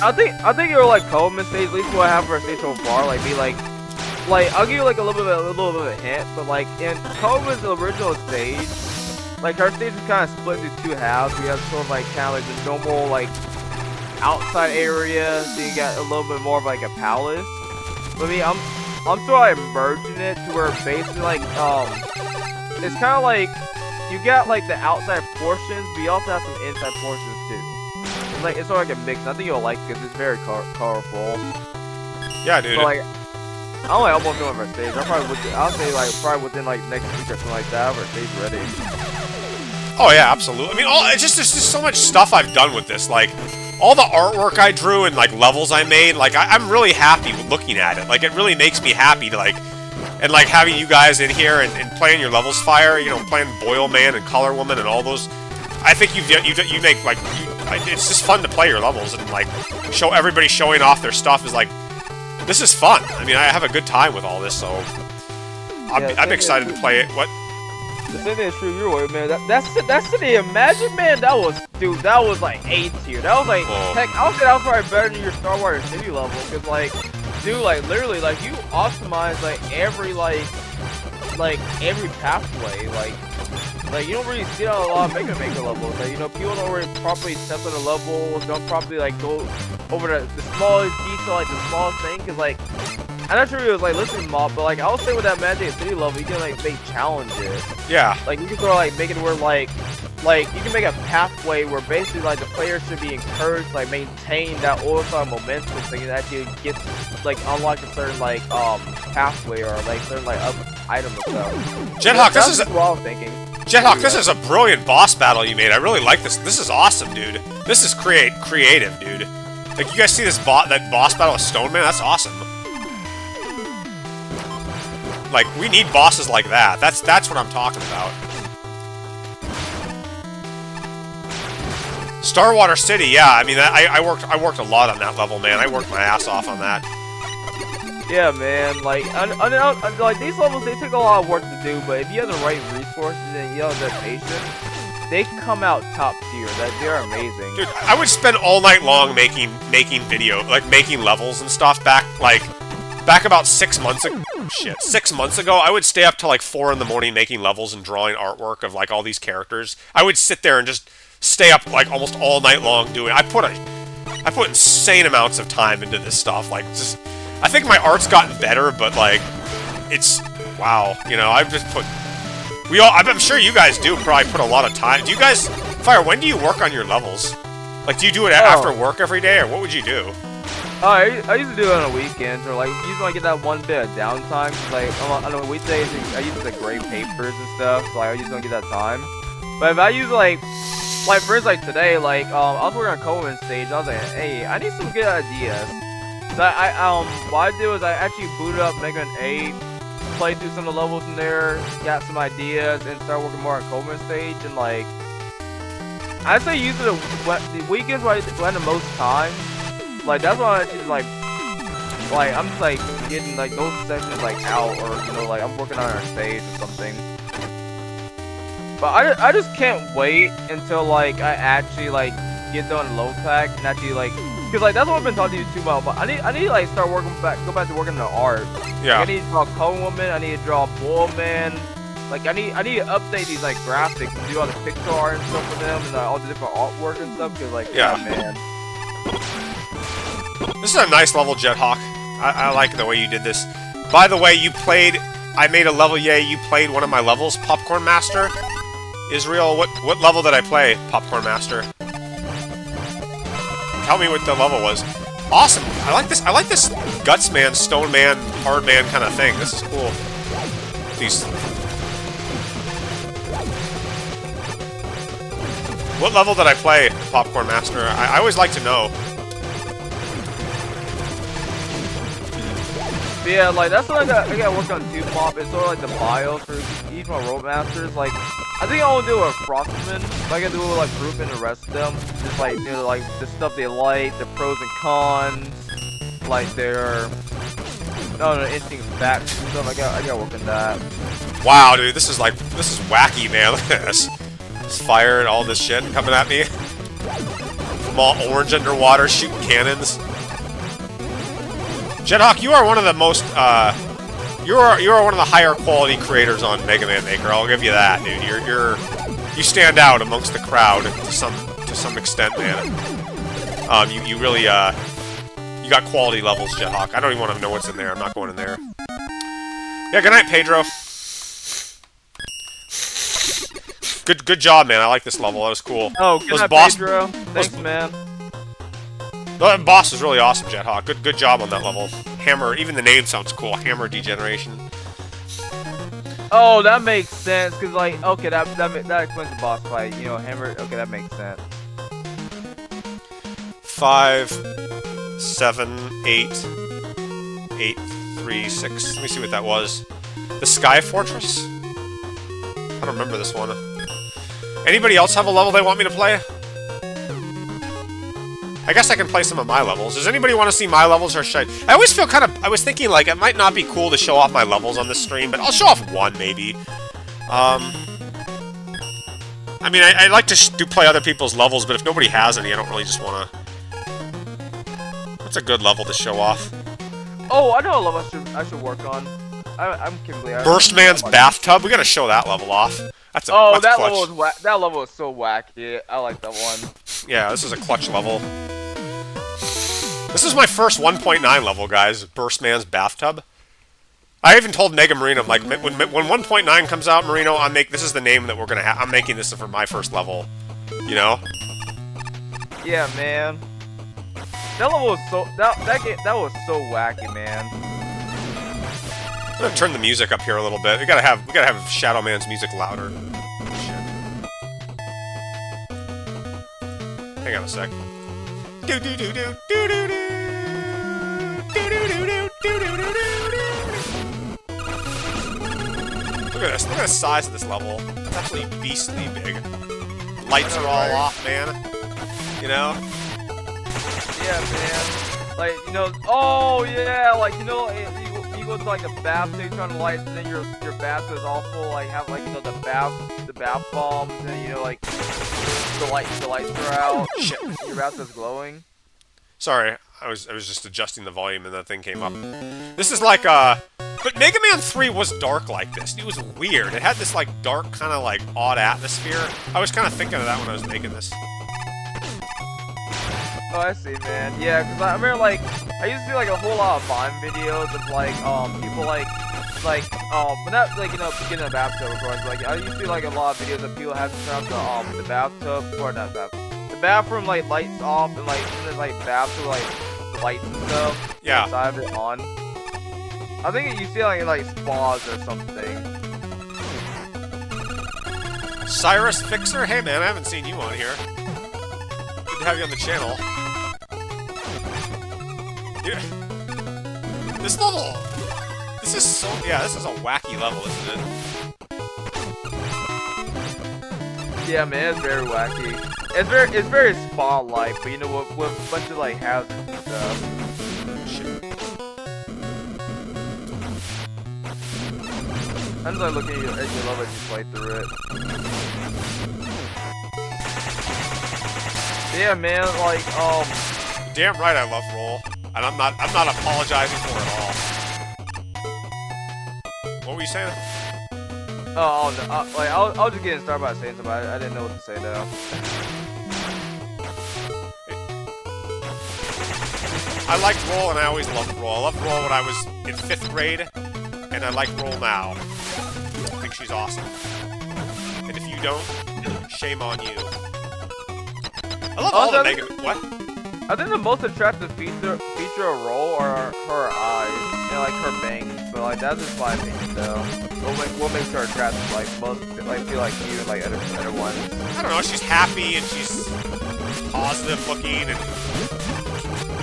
I think you're like Coleman stage, at least what I have for a stage so far. Like, I'll give you like a little bit of a hint, but like in Coleman's original stage, like her stage is kind of split into two halves. We have sort of like kind of like the normal like outside area, so you got a little bit more of like a palace. But I mean, I'm sort of like merging it to where basically like it's kind of like you got like the outside portions, but you also have some inside portions too. It's like it's sort of like a mix. I think you'll like it because it's very colorful. Yeah, dude. So, like, I'm like almost done with our stage. I'll say like probably within like next week or something like that, our stage ready. Oh yeah, absolutely. I mean, there's just so much stuff I've done with this. Like, all the artwork I drew and like levels I made. Like, I'm really happy with looking at it. Like, it really makes me happy to like, and like having you guys in here and playing your levels, Fire. You know, playing Boil Man and Color Woman and all those. I think you make like it's just fun to play your levels and like show everybody showing off their stuff is like. This is fun. I mean, I have a good time with all this, so I'm excited to play it. What? The thing is true your way, man. That's the Imagine, man. That was like A tier. That was like, heck, I would say that was probably better than your Star Wars City level, because like, dude, like literally, like you optimize like every every pathway, like you don't really see that on a lot of Mega Maker levels. Like, you know, people don't really properly test on the levels, don't properly like go over the smallest detail, like the smallest thing, because like I'm not sure he was like listening to mob, but like I'll say with that Magic City level, you can like make challenges. Yeah. Like you can sort of like make it where like you can make a pathway where basically like the player should be encouraged to like maintain that all-time momentum so you can actually get like unlock a certain like pathway or like certain like item or stuff. Jethawk, this is what I was thinking. Jethawk, this is a brilliant boss battle you made. I really like this. This is awesome, dude. This is creative, dude. Like you guys see this that boss battle with Stone Man? That's awesome. Like we need bosses like that. That's what I'm talking about. Starwater City, yeah. I mean, I worked a lot on that level, man. I worked my ass off on that. Yeah, man. Like, like these levels, they take a lot of work to do, but if you have the right resources and you have the patience, they come out top tier. They're amazing. Dude, I would spend all night long making video, like making levels and stuff. Back about 6 months ago. Shit, 6 months ago, I would stay up till like 4 in the morning making levels and drawing artwork of like all these characters. I would sit there and just stay up like almost all night long doing. I put insane amounts of time into this stuff. Like just, I think my art's gotten better, but like, it's wow. You know, I've just put. I'm sure you guys do probably put a lot of time. Do you guys, Fire? When do you work on your levels? Like, do you do it after work every day, or what would you do? I used to do it on the weekends, or like usually I get that one bit of downtime. Like on the weekdays, I use like grade papers and stuff, so I usually don't get that time. But if I use like for instance, like today, like I was working on Coleman stage. I was like, hey, I need some good ideas. So what I do is I actually booted up Mega Man 8, played through some of the levels in there, got some ideas, and started working more on Coleman stage. And like, I'd say usually the weekends where I spend the most time. Like that's why I actually like I'm just like getting like those sessions like out, or you know, like I'm working on our stage or something. But I just can't wait until like I actually like get done low pack and actually like, cause like that's what I've been talking to you too about. But I need to like start go back to working on the art. Yeah. Like, I need to draw Cone Woman. I need to draw Bullman. Like I need to update these like graphics and do all the pixel art and stuff with them and all the different artwork and stuff. Cause like yeah man. This is a nice level, Jethawk. I like the way you did this. By the way, I made a level, yay, you played one of my levels, Popcorn Master. Israel, what level did I play, Popcorn Master? Tell me what the level was. Awesome. I like this Guts Man, Stone Man, Hard Man kind of thing. This is cool. These. What level did I play, Popcorn Master? I always like to know. But yeah, like that's something that I gotta work on too, Pop. It's sort of like the bios for each of my Roadmasters. Like, I think I want to do a Frostman. I gotta do it like grouping the rest of them. Just like, you know, like the stuff they like, the pros and cons, like their instinct facts and stuff. I gotta work on that. Wow, dude, this is wacky, man. Look at this. This fire and all this shit coming at me. I'm all orange underwater, shooting cannons. Jethawk, you are one of the most, you are one of the higher quality creators on Mega Man Maker. I'll give you that, dude. You stand out amongst the crowd to some extent, man. You really, you got quality levels, Jethawk. I don't even want to know what's in there. I'm not going in there. Yeah, good night, Pedro. Good job, man. I like this level. That was cool. Oh, good night, Pedro. Thanks, man. The boss is really awesome, Jethawk. Good job on that level. Hammer, even the name sounds cool. Hammer Degeneration. Oh, that makes sense. Cause like, okay, that explains the boss fight. You know, Hammer. Okay, that makes sense. 5, 7, 8, 8, 3, 6. Let me see what that was. The Sky Fortress. I don't remember this one. Anybody else have a level they want me to play? I guess I can play some of my levels. Does anybody want to see my levels, or should I always feel kind of... I was thinking, like, it might not be cool to show off my levels on this stream, but I'll show off one, maybe. I mean, I like to play other people's levels, but if nobody has any, I don't really just want to... What's a good level to show off? Oh, I know a level I should work on. I'm Kimberly. Burst Man's Bathtub? We gotta show that level off. That's a, oh, that's that clutch. level was that level was so wacky. I like that one. Yeah, this is a clutch level. This is my first 1.9 level, guys. Burst Man's bathtub. I even told Mega Marino, like, when 1.9 comes out, Marino, this is the name that we're gonna have. I'm making this for my first level. You know? Yeah, man. That level was so that was so wacky, man. I'm gonna turn the music up here a little bit. We gotta have Shadow Man's music louder. Shit. Hang on a sec. Do do do do do do do. Look at this. Look at the size of this level. It's actually beastly big. Lights are all off, man. You know? Yeah, man. Like, you know, oh yeah, like, you know, you go to like a bathtub, you turn the lights, and then your bathtub is all full, like, have like, you know, the bath bombs, and you know, like, the lights are out. Shit. Your bathtub's glowing. Sorry, I was just adjusting the volume and that thing came up. This is like but Mega Man 3 was dark like this. It was weird. It had this like dark kind of like odd atmosphere. I was kind of thinking of that when I was making this. Oh, I see, man. Yeah, because I remember, like, I used to see, like, a whole lot of Vine videos of, like, people, but not, like, you know, getting a bathtub, of course. Like, I used to see, like, a lot of videos of people having to turn off the bathtub, or not bathtub, the bathroom, like, lights off, and, like, then, like, bathtub, like, the lights and stuff. Yeah. Inside of it on. I think you see, like, in, like, spas or something. Cyrus Fixer? Hey, man, I haven't seen you on here. Good to have you on the channel. Yeah. This level, this is so, yeah, this is a wacky level, isn't it? Yeah, man, it's very wacky. It's very spotlight, but you know, with a bunch of like houses and stuff. Shit. I'm just like looking at your level as you play through it. Yeah, man, like, Damn right I love roll. And I'm not apologizing for it all. What were you saying? oh, no, like, I was just getting started by saying something. I didn't know what to say now. I liked roll and I always loved roll. I loved roll when I was in 5th grade, and I like roll now. I think she's awesome. And if you don't, shame on you. I love all the Mega... What? I think the most attractive feature of Roll are her eyes and like her bangs, but like that's just my opinion though. What makes her attractive? Like most, like feel like you and like other ones. I don't know. She's happy and she's positive looking and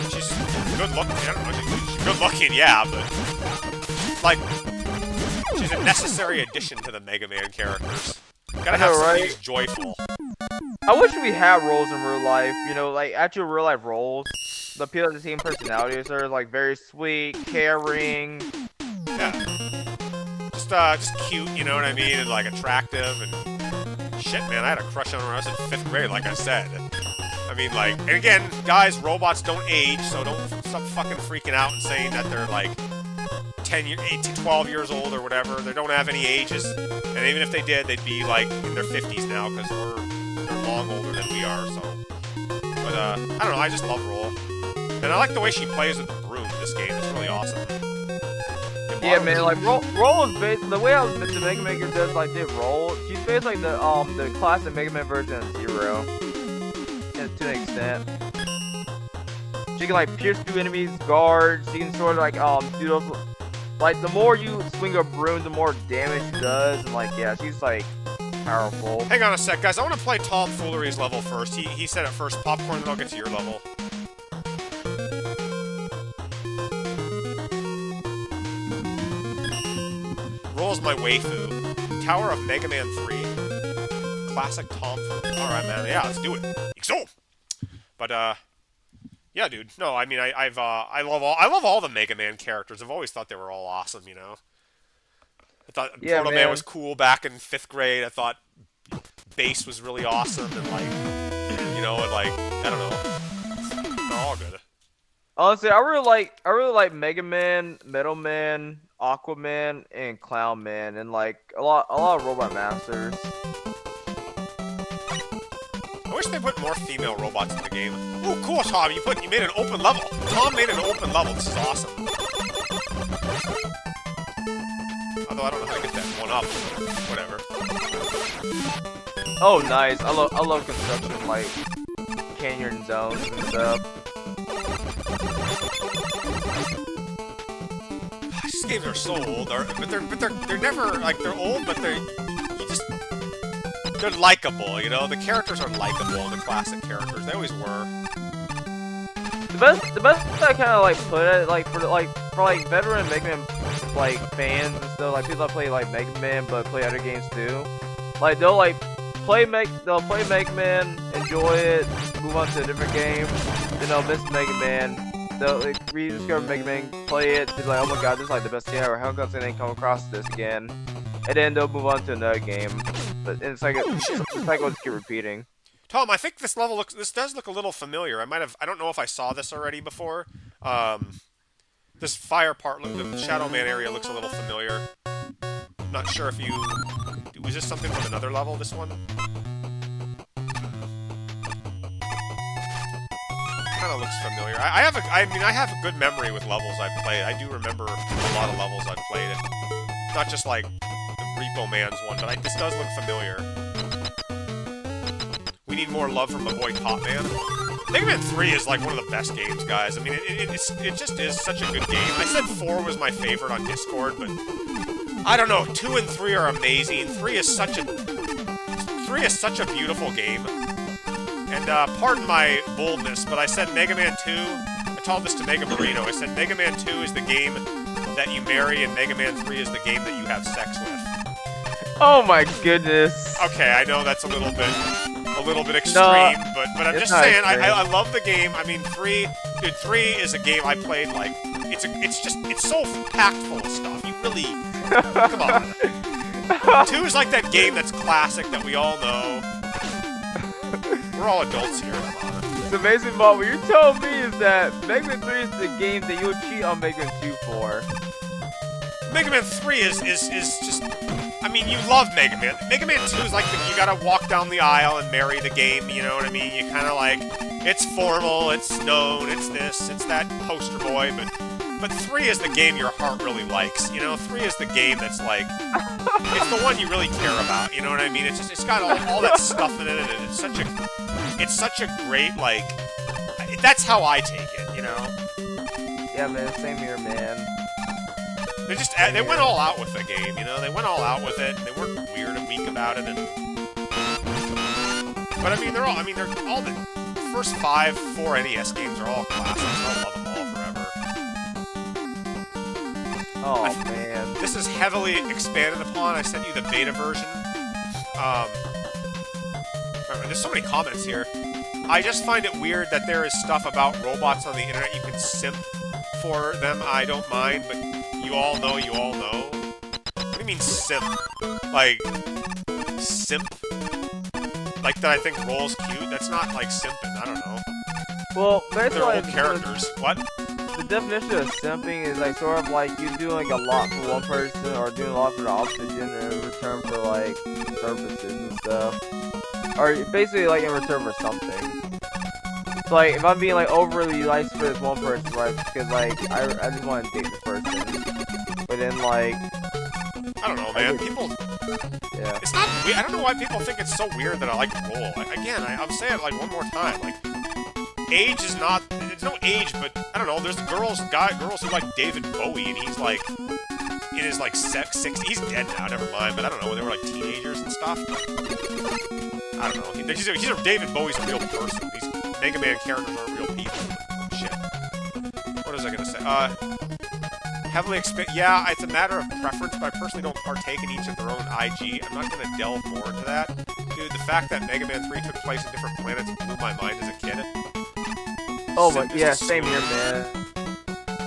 she's good looking. I don't know. She's good looking, yeah, but like she's a necessary addition to the Mega Man characters. Gotta have somebody who's joyful. I wish we had roles in real life, you know, like actual real life roles. The people with the same personalities are like very sweet, caring. Yeah. Just cute, you know what I mean, and like attractive and shit, man. I had a crush on her when I was in 5th grade, like I said. I mean, like, and again, guys, robots don't age, so don't stop fucking freaking out and saying that they're like 8 to 12 years old or whatever. They don't have any ages, and even if they did, they'd be like in their 50s now because they're long older than we are. So, but I don't know. I just love Roll, and I like the way she plays with the broom in this game. It's really awesome. Yeah, man. Like Roll is based the way how the Mega Maker does like did Roll. She's based like the classic Mega Man version of Zero, and to an extent. She can like pierce through enemies' guards. She can sort of like do those. Like the more you swing a broom, the more damage she does, and like yeah, she's like powerful. Hang on a sec, guys. I want to play Tomfoolery's level first. He said it first, Popcorn, then I'll get to your level. Roll's my waifu. Tower of Mega Man 3. Classic Tomfoolery. Alright, man. Yeah, let's do it. So, but, yeah, dude. No, I mean, I love all the Mega Man characters. I've always thought they were all awesome, you know? I thought Proto Man was cool back in 5th grade. I thought Bass was really awesome, and like, you know, and like, I don't know. They're all good. Honestly, I really like Mega Man, Metal Man, Aquaman, and Clown Man, and like a lot of Robot Masters. I wish they put more female robots in the game. Oh, cool, Tom. You made an open level. Tom made an open level. This is awesome. Although I don't know how to get that one up. Whatever. Oh, nice. I love construction, like canyon zones and stuff. These games are so old, but they're never like they're old, but they're likable. You know, the characters are likable. The classic characters, they always were. The best I kind of like put it like for veteran Mega Man like fans and stuff, like people that play like Mega Man but play other games too. Like they'll play Mega Man, enjoy it, move on to a different game, then they'll miss Mega Man. They'll like, rediscover Mega Man, play it, be like, oh my god, this is like the best game ever. How come I didn't come across this again? And then they'll move on to another game. But it's like the cycle just keep repeating. Tom, I think this does look a little familiar. I don't know if I saw this already before. This fire part, the Shadow Man area looks a little familiar. Not sure if was this something from another level, this one? Kind of looks familiar. I have a good memory with levels I've played. I do remember a lot of levels I've played. Not just like the Repo Man's one, but this does look familiar. We need more love from my boy Top Man. Mega Man 3 is like one of the best games, guys. I mean, it just is such a good game. I said 4 was my favorite on Discord, but I don't know. 2 and 3 are amazing. 3 is such a beautiful game. And pardon my boldness, but I said Mega Man 2. I told this to Mega Marino. I said Mega Man 2 is the game that you marry, and Mega Man 3 is the game that you have sex with. Oh my goodness. Okay, I know that's a little bit extreme, but I'm just saying I love the game. I mean, 3 is a game I played like it's so packed full of stuff. You really come on. 2 is like that game that's classic that we all know. We're all adults here. The amazing part, what you're telling me is that Mega Man 3 is the game that you would cheat on Mega Man 2 for. Mega Man 3 is just... I mean, you love Mega Man. Mega Man 2 is like you gotta walk down the aisle and marry the game, you know what I mean? You kinda like... It's formal, it's known, it's this, it's that poster boy, but 3 is the game your heart really likes, you know? 3 is the game that's like... It's the one you really care about, you know what I mean? It's got all that stuff in it, and it's such a great, like... That's how I take it, you know? Yeah, man, same here, man. They went all out with the game, you know? They went all out with it, and they weren't weird and weak about it, But I mean, they're all the first 4 NES games are all classics. I'll love them all forever. Oh, man. This is heavily expanded upon. I sent you the beta version. There's so many comments here. I just find it weird that there is stuff about robots on the internet you can simp for them. I don't mind, but you all know. What do you mean simp? Like, simp? Like that I think Roll's cute? That's not like simping, I don't know. Well, they're old characters. What? The definition of simping is like sort of like you doing a lot for one person or doing a lot for the opposite gender in return for like services and stuff. Or basically like in return for something. So like if I'm being like overly nice for this one person, right? Because like I just want to date this person. But then like I don't know, man. People yeah. It's not weird. I don't know why people think it's so weird that I like Roll. Again, I'll say it like one more time. Like age is not there's no age, but I don't know, there's girls who like David Bowie and he's like in his like 60s. He's dead now, never mind, but I don't know, they were like teenagers and stuff. I don't know. David Bowie's a real person. These Mega Man characters aren't real people. Shit. What was I gonna say? Heavily yeah, it's a matter of preference, but I personally don't partake in each of their own IG. I'm not gonna delve more into that. Dude, the fact that Mega Man 3 took place in different planets blew my mind as a kid. Oh my, yeah, same here, man.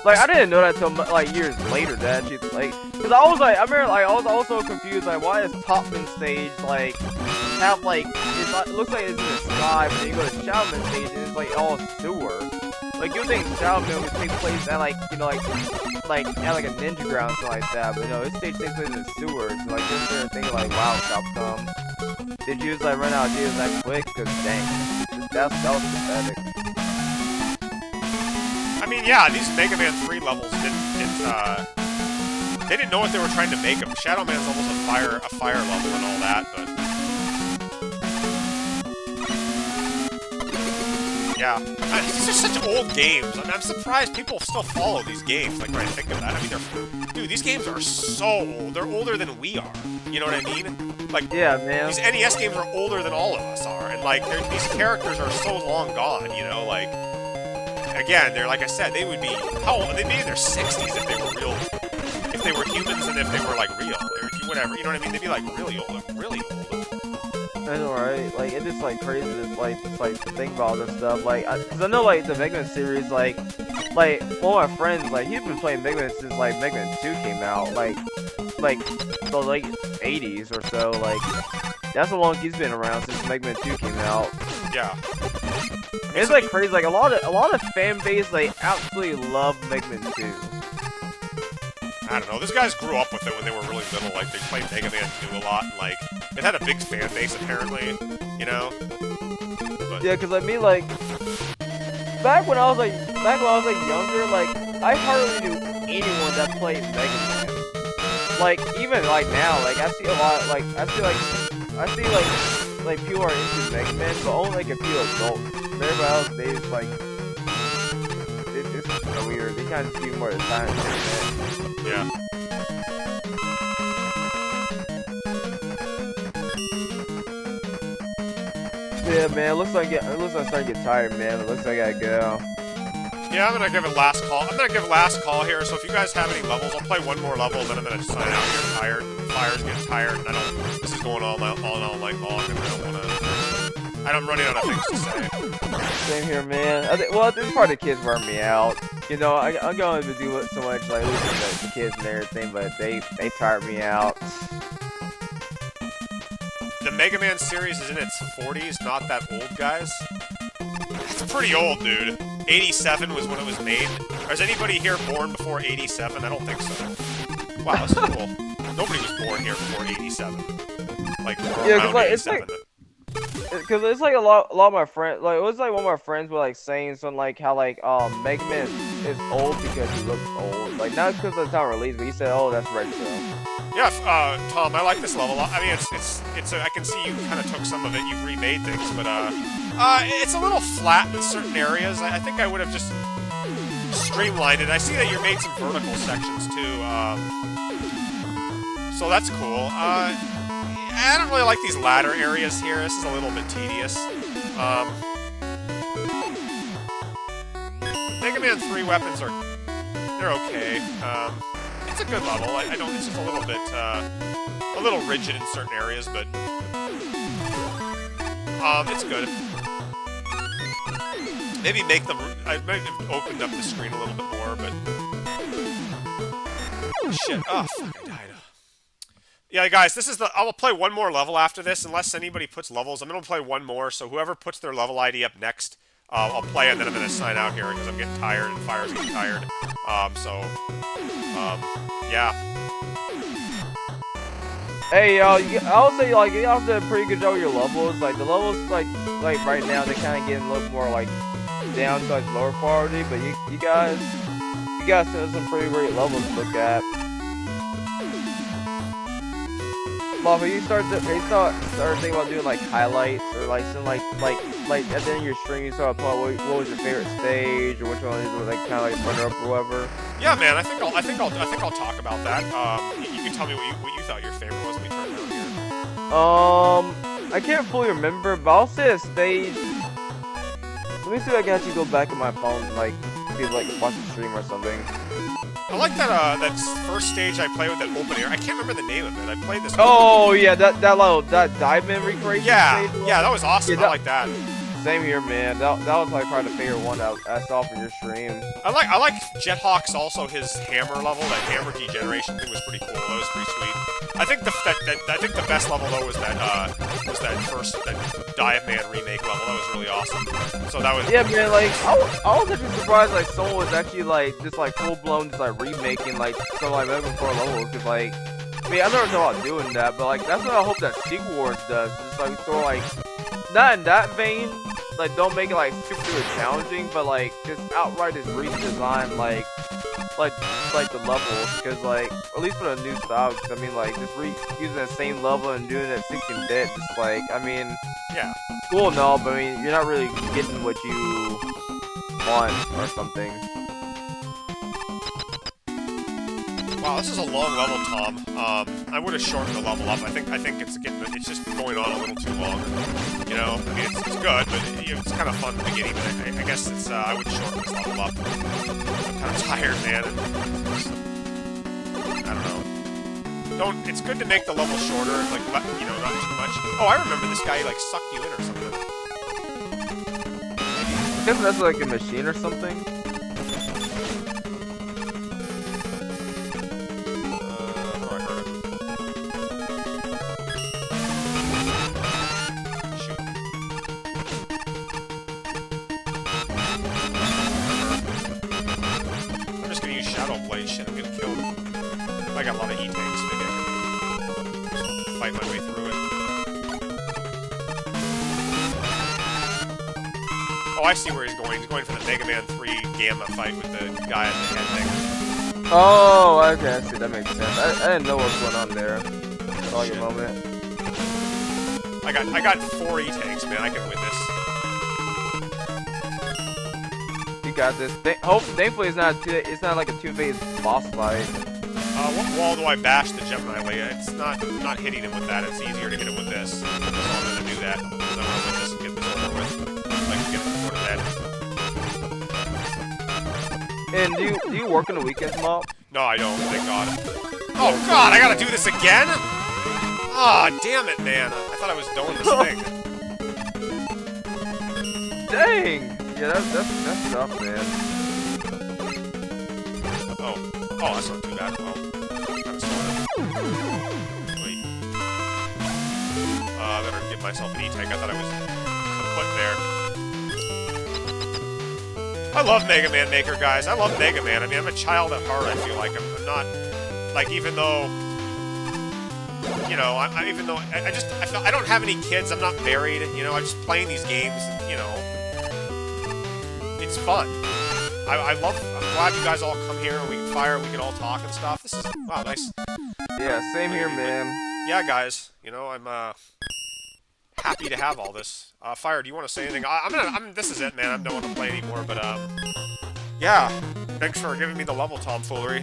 Like, I didn't know that until, like, years later, that actually, like, because I was, like, I remember, like, I was also confused, like, why does Topman stage, like, have, like, it looks like it's in the sky, but then you go to Shadow Man stage, and it's, like, all sewer. Like you think Shadow Man would take place at like you know like at like a ninja ground or something like that, but no, this stage takes place in the sewers. So, like you're there thinking like, wow, Capcom, did you just like run out of ideas that quick? Cause dang, that was pathetic. I mean, yeah, these Mega Man 3 levels they didn't know what they were trying to make them. Shadow Man's almost a fire level and all that, but yeah, these are such old games. I mean, I'm surprised people still follow these games. Like when I think of that, I mean, dude, these games are so old. They're older than we are. You know what I mean? Like, yeah, man. These NES games are older than all of us are, and like, these characters are so long gone. You know, like, again, they're like I said, they would be how old? They'd be in their 60s if they were real, if they were humans, and if they were like real, or whatever. You know what I mean? They'd be like really old, really old. I know, right? Like, it's just, like, crazy to think about this stuff. Like, cause I know, like, the Mega Man series, like, one of my friends, like, he's been playing Mega Man since, like, Mega Man 2 came out, like, the late 80s or so, like, that's how long he's been around since Mega Man 2 came out. Yeah. It's, like, crazy, like, a lot of fan base, like, absolutely love Mega Man 2. I don't know, these guys grew up with it when they were really little, like, they played Mega Man 2 a lot, and, like, it had a big fan base, apparently, you know? But yeah, cause I mean, like, back when I was younger, like, I hardly knew anyone that played Mega Man. Like, even, like, now, like, I see a lot, like, like, people are into Mega Man, but only, like, a few adults. Everybody else, they just, like, it's kind of weird. They kind of see more of the time. yeah. Yeah, man. It looks like I'm starting to get tired, man. It looks like I gotta go. Yeah, I'm gonna give it last call. I'm gonna give last call here. So if you guys have any levels, I'll play one more level, then I'm gonna sign out here. Tired. Fire's getting tired, and I don't. This is going all night long, and I don't wanna. I'm running out of things to say. Same here, man. Well, this part of the kids burn me out. You know, I'm going to do it so much, like losing the kids and everything, but they tired me out. The Mega Man series is in its 40s, not that old, guys. It's pretty old, dude. 87 was when it was made. Is anybody here born before 87? I don't think so. Wow, this is cool. Nobody was born here before 87. Like, yeah, cause like, 87. Cause it's like a lot of my friends, like, it was like one of my friends were like saying something like how like, Mega Man is old because he looks old. Like, not because of the time release, but he said, oh, that's retro. Yeah, Tom, I like this level. I mean, it's I can see you kind of took some of it, you've remade things, but, it's a little flat in certain areas. I think I would have just streamlined it. I see that you made some vertical sections, too, so that's cool. I don't really like these ladder areas here. This is a little bit tedious. Mega Man 3 weapons they're okay. It's a good level. It's just a little bit, a little rigid in certain areas, but, it's good. Maybe I might have opened up the screen a little bit more, but... Shit. Oh, fuck, I died. Yeah, guys, I will play one more level after this, unless anybody puts levels. I'm going to play one more, so whoever puts their level ID up next, I'll play it, and then I'm going to sign out here, because I'm getting tired, and Fire's getting tired. Yeah. Hey, y'all, I would say, like, y'all did a pretty good job with your levels. Like, the levels, like right now, they're kind of getting a little more, like, down to, like, lower quality, but you guys sent some pretty great levels to look at. Bob, you start thinking about doing like highlights or like some like at the end of your stream you start playing what was your favorite stage or which one is like kind of like runner up or whatever. Yeah, man, I think I'll talk about that. You can tell me what you thought your favorite was. Let me turn it down here. I can't fully remember, but I'll say a stage. Let me see if I can actually go back in my phone and like see like watch the stream or something. I like that first stage I played with that open air. I can't remember the name of it. I played this. Oh yeah, that diamond recreation. Yeah, stage yeah, that was awesome. Yeah, I like that. Same here, man. That was like probably the favorite one I saw from your stream. I like Jethawk's also his hammer level. That hammer degeneration thing was pretty cool. That was pretty sweet. I think the best level though was that first Dive Man remake level. That was really awesome. So that was yeah, man. Like I was actually surprised like someone was actually like just like full blown just like remaking like some like Mega Man 4 levels. Cause like I mean I never thought about doing that, but like that's what I hope that Sequel Wars does. Just like sort of like not in that vein. Like don't make it like super challenging, but like just outright just redesign like the levels, because like at least for a new style. Cause, I mean like just using the same level and doing it 16-bit, just like I mean yeah, cool and all, but I mean you're not really getting what you want or something. Wow, this is a long level, Tom. I would have shortened the level up. I think it's just going on a little too long. You know, I mean it's good, but it's kind of fun in the beginning. But I guess it's I would shorten this level up. I'm kind of tired, man. I don't know. It's good to make the level shorter, like not too much. Oh, I remember this guy like sucked you in or something. I guess that's like a machine or something. I got a lot of E-tanks, maybe I can fight my way through it. Oh, I see where he's going. He's going for the Mega Man 3 Gamma fight with the guy at the head thing. Oh, okay, I see. That makes sense. I didn't know what was going on there. Saw your moment. I got 4 E-tanks, man. I can win this. You got this. Thankfully, it's not like a 2-phase boss fight. What wall do I bash the Gemini Leia? It's not hitting him with that. It's easier to hit him with this. So I'm gonna do that because I want to win this and get this over with. I'd like to get it before the dead. And do you work on the weekends, Mop? No, I don't. Thank God. Oh God, I gotta do this again? Ah, oh, damn it, man! I thought I was doing this thing. Dang! Yeah, that's tough, man. Oh, that's not too bad. Oh. Wait. I better give myself an E-tank. I thought I was kaput there. I love Mega Man Maker, guys. I love Mega Man. I mean, I'm a child at heart, I feel like. I'm not... Like, even though... You know, I don't have any kids. I'm not married. You know, I'm just playing these games, and, you know... It's fun. I'm glad you guys all come here and we can fire, we can all talk and stuff. This is, wow, nice. Yeah, same here, man. Yeah, guys, you know, I'm happy to have all this. Fire, do you want to say anything? This is it, man. I don't want to play anymore, but yeah, thanks for giving me the level tomfoolery.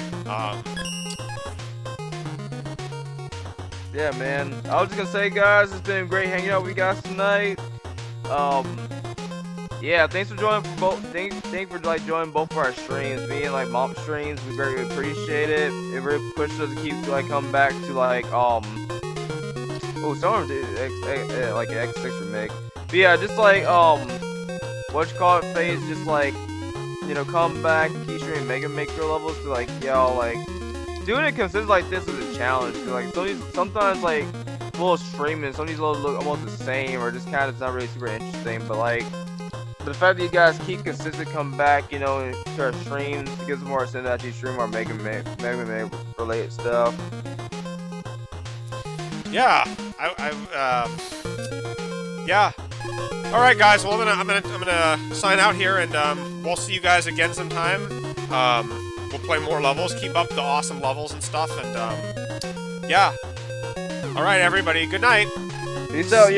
Yeah, man. I was just gonna say, guys, it's been great hanging out with you guys tonight. Yeah, thanks for joining thanks for like joining both of our streams. Me and like Mom streams, we very appreciate it. It really pushes us to keep like coming back to like someone did like an X6 remake. But yeah, just like phase, just like come back and keep streaming Mega Maker levels to like like doing it consistent like this is a challenge. Cause like sometimes like little streaming, some of these levels look almost the same or just kind of not really super interesting, but like. The fact that you guys keep consistent coming back, to our streams, it gives more sense to actually stream our Mega Man related stuff. Yeah, yeah. All right, guys. Well, I'm gonna sign out here, and we'll see you guys again sometime. We'll play more levels, keep up the awesome levels and stuff, and yeah. All right, everybody. Good night. Peace out.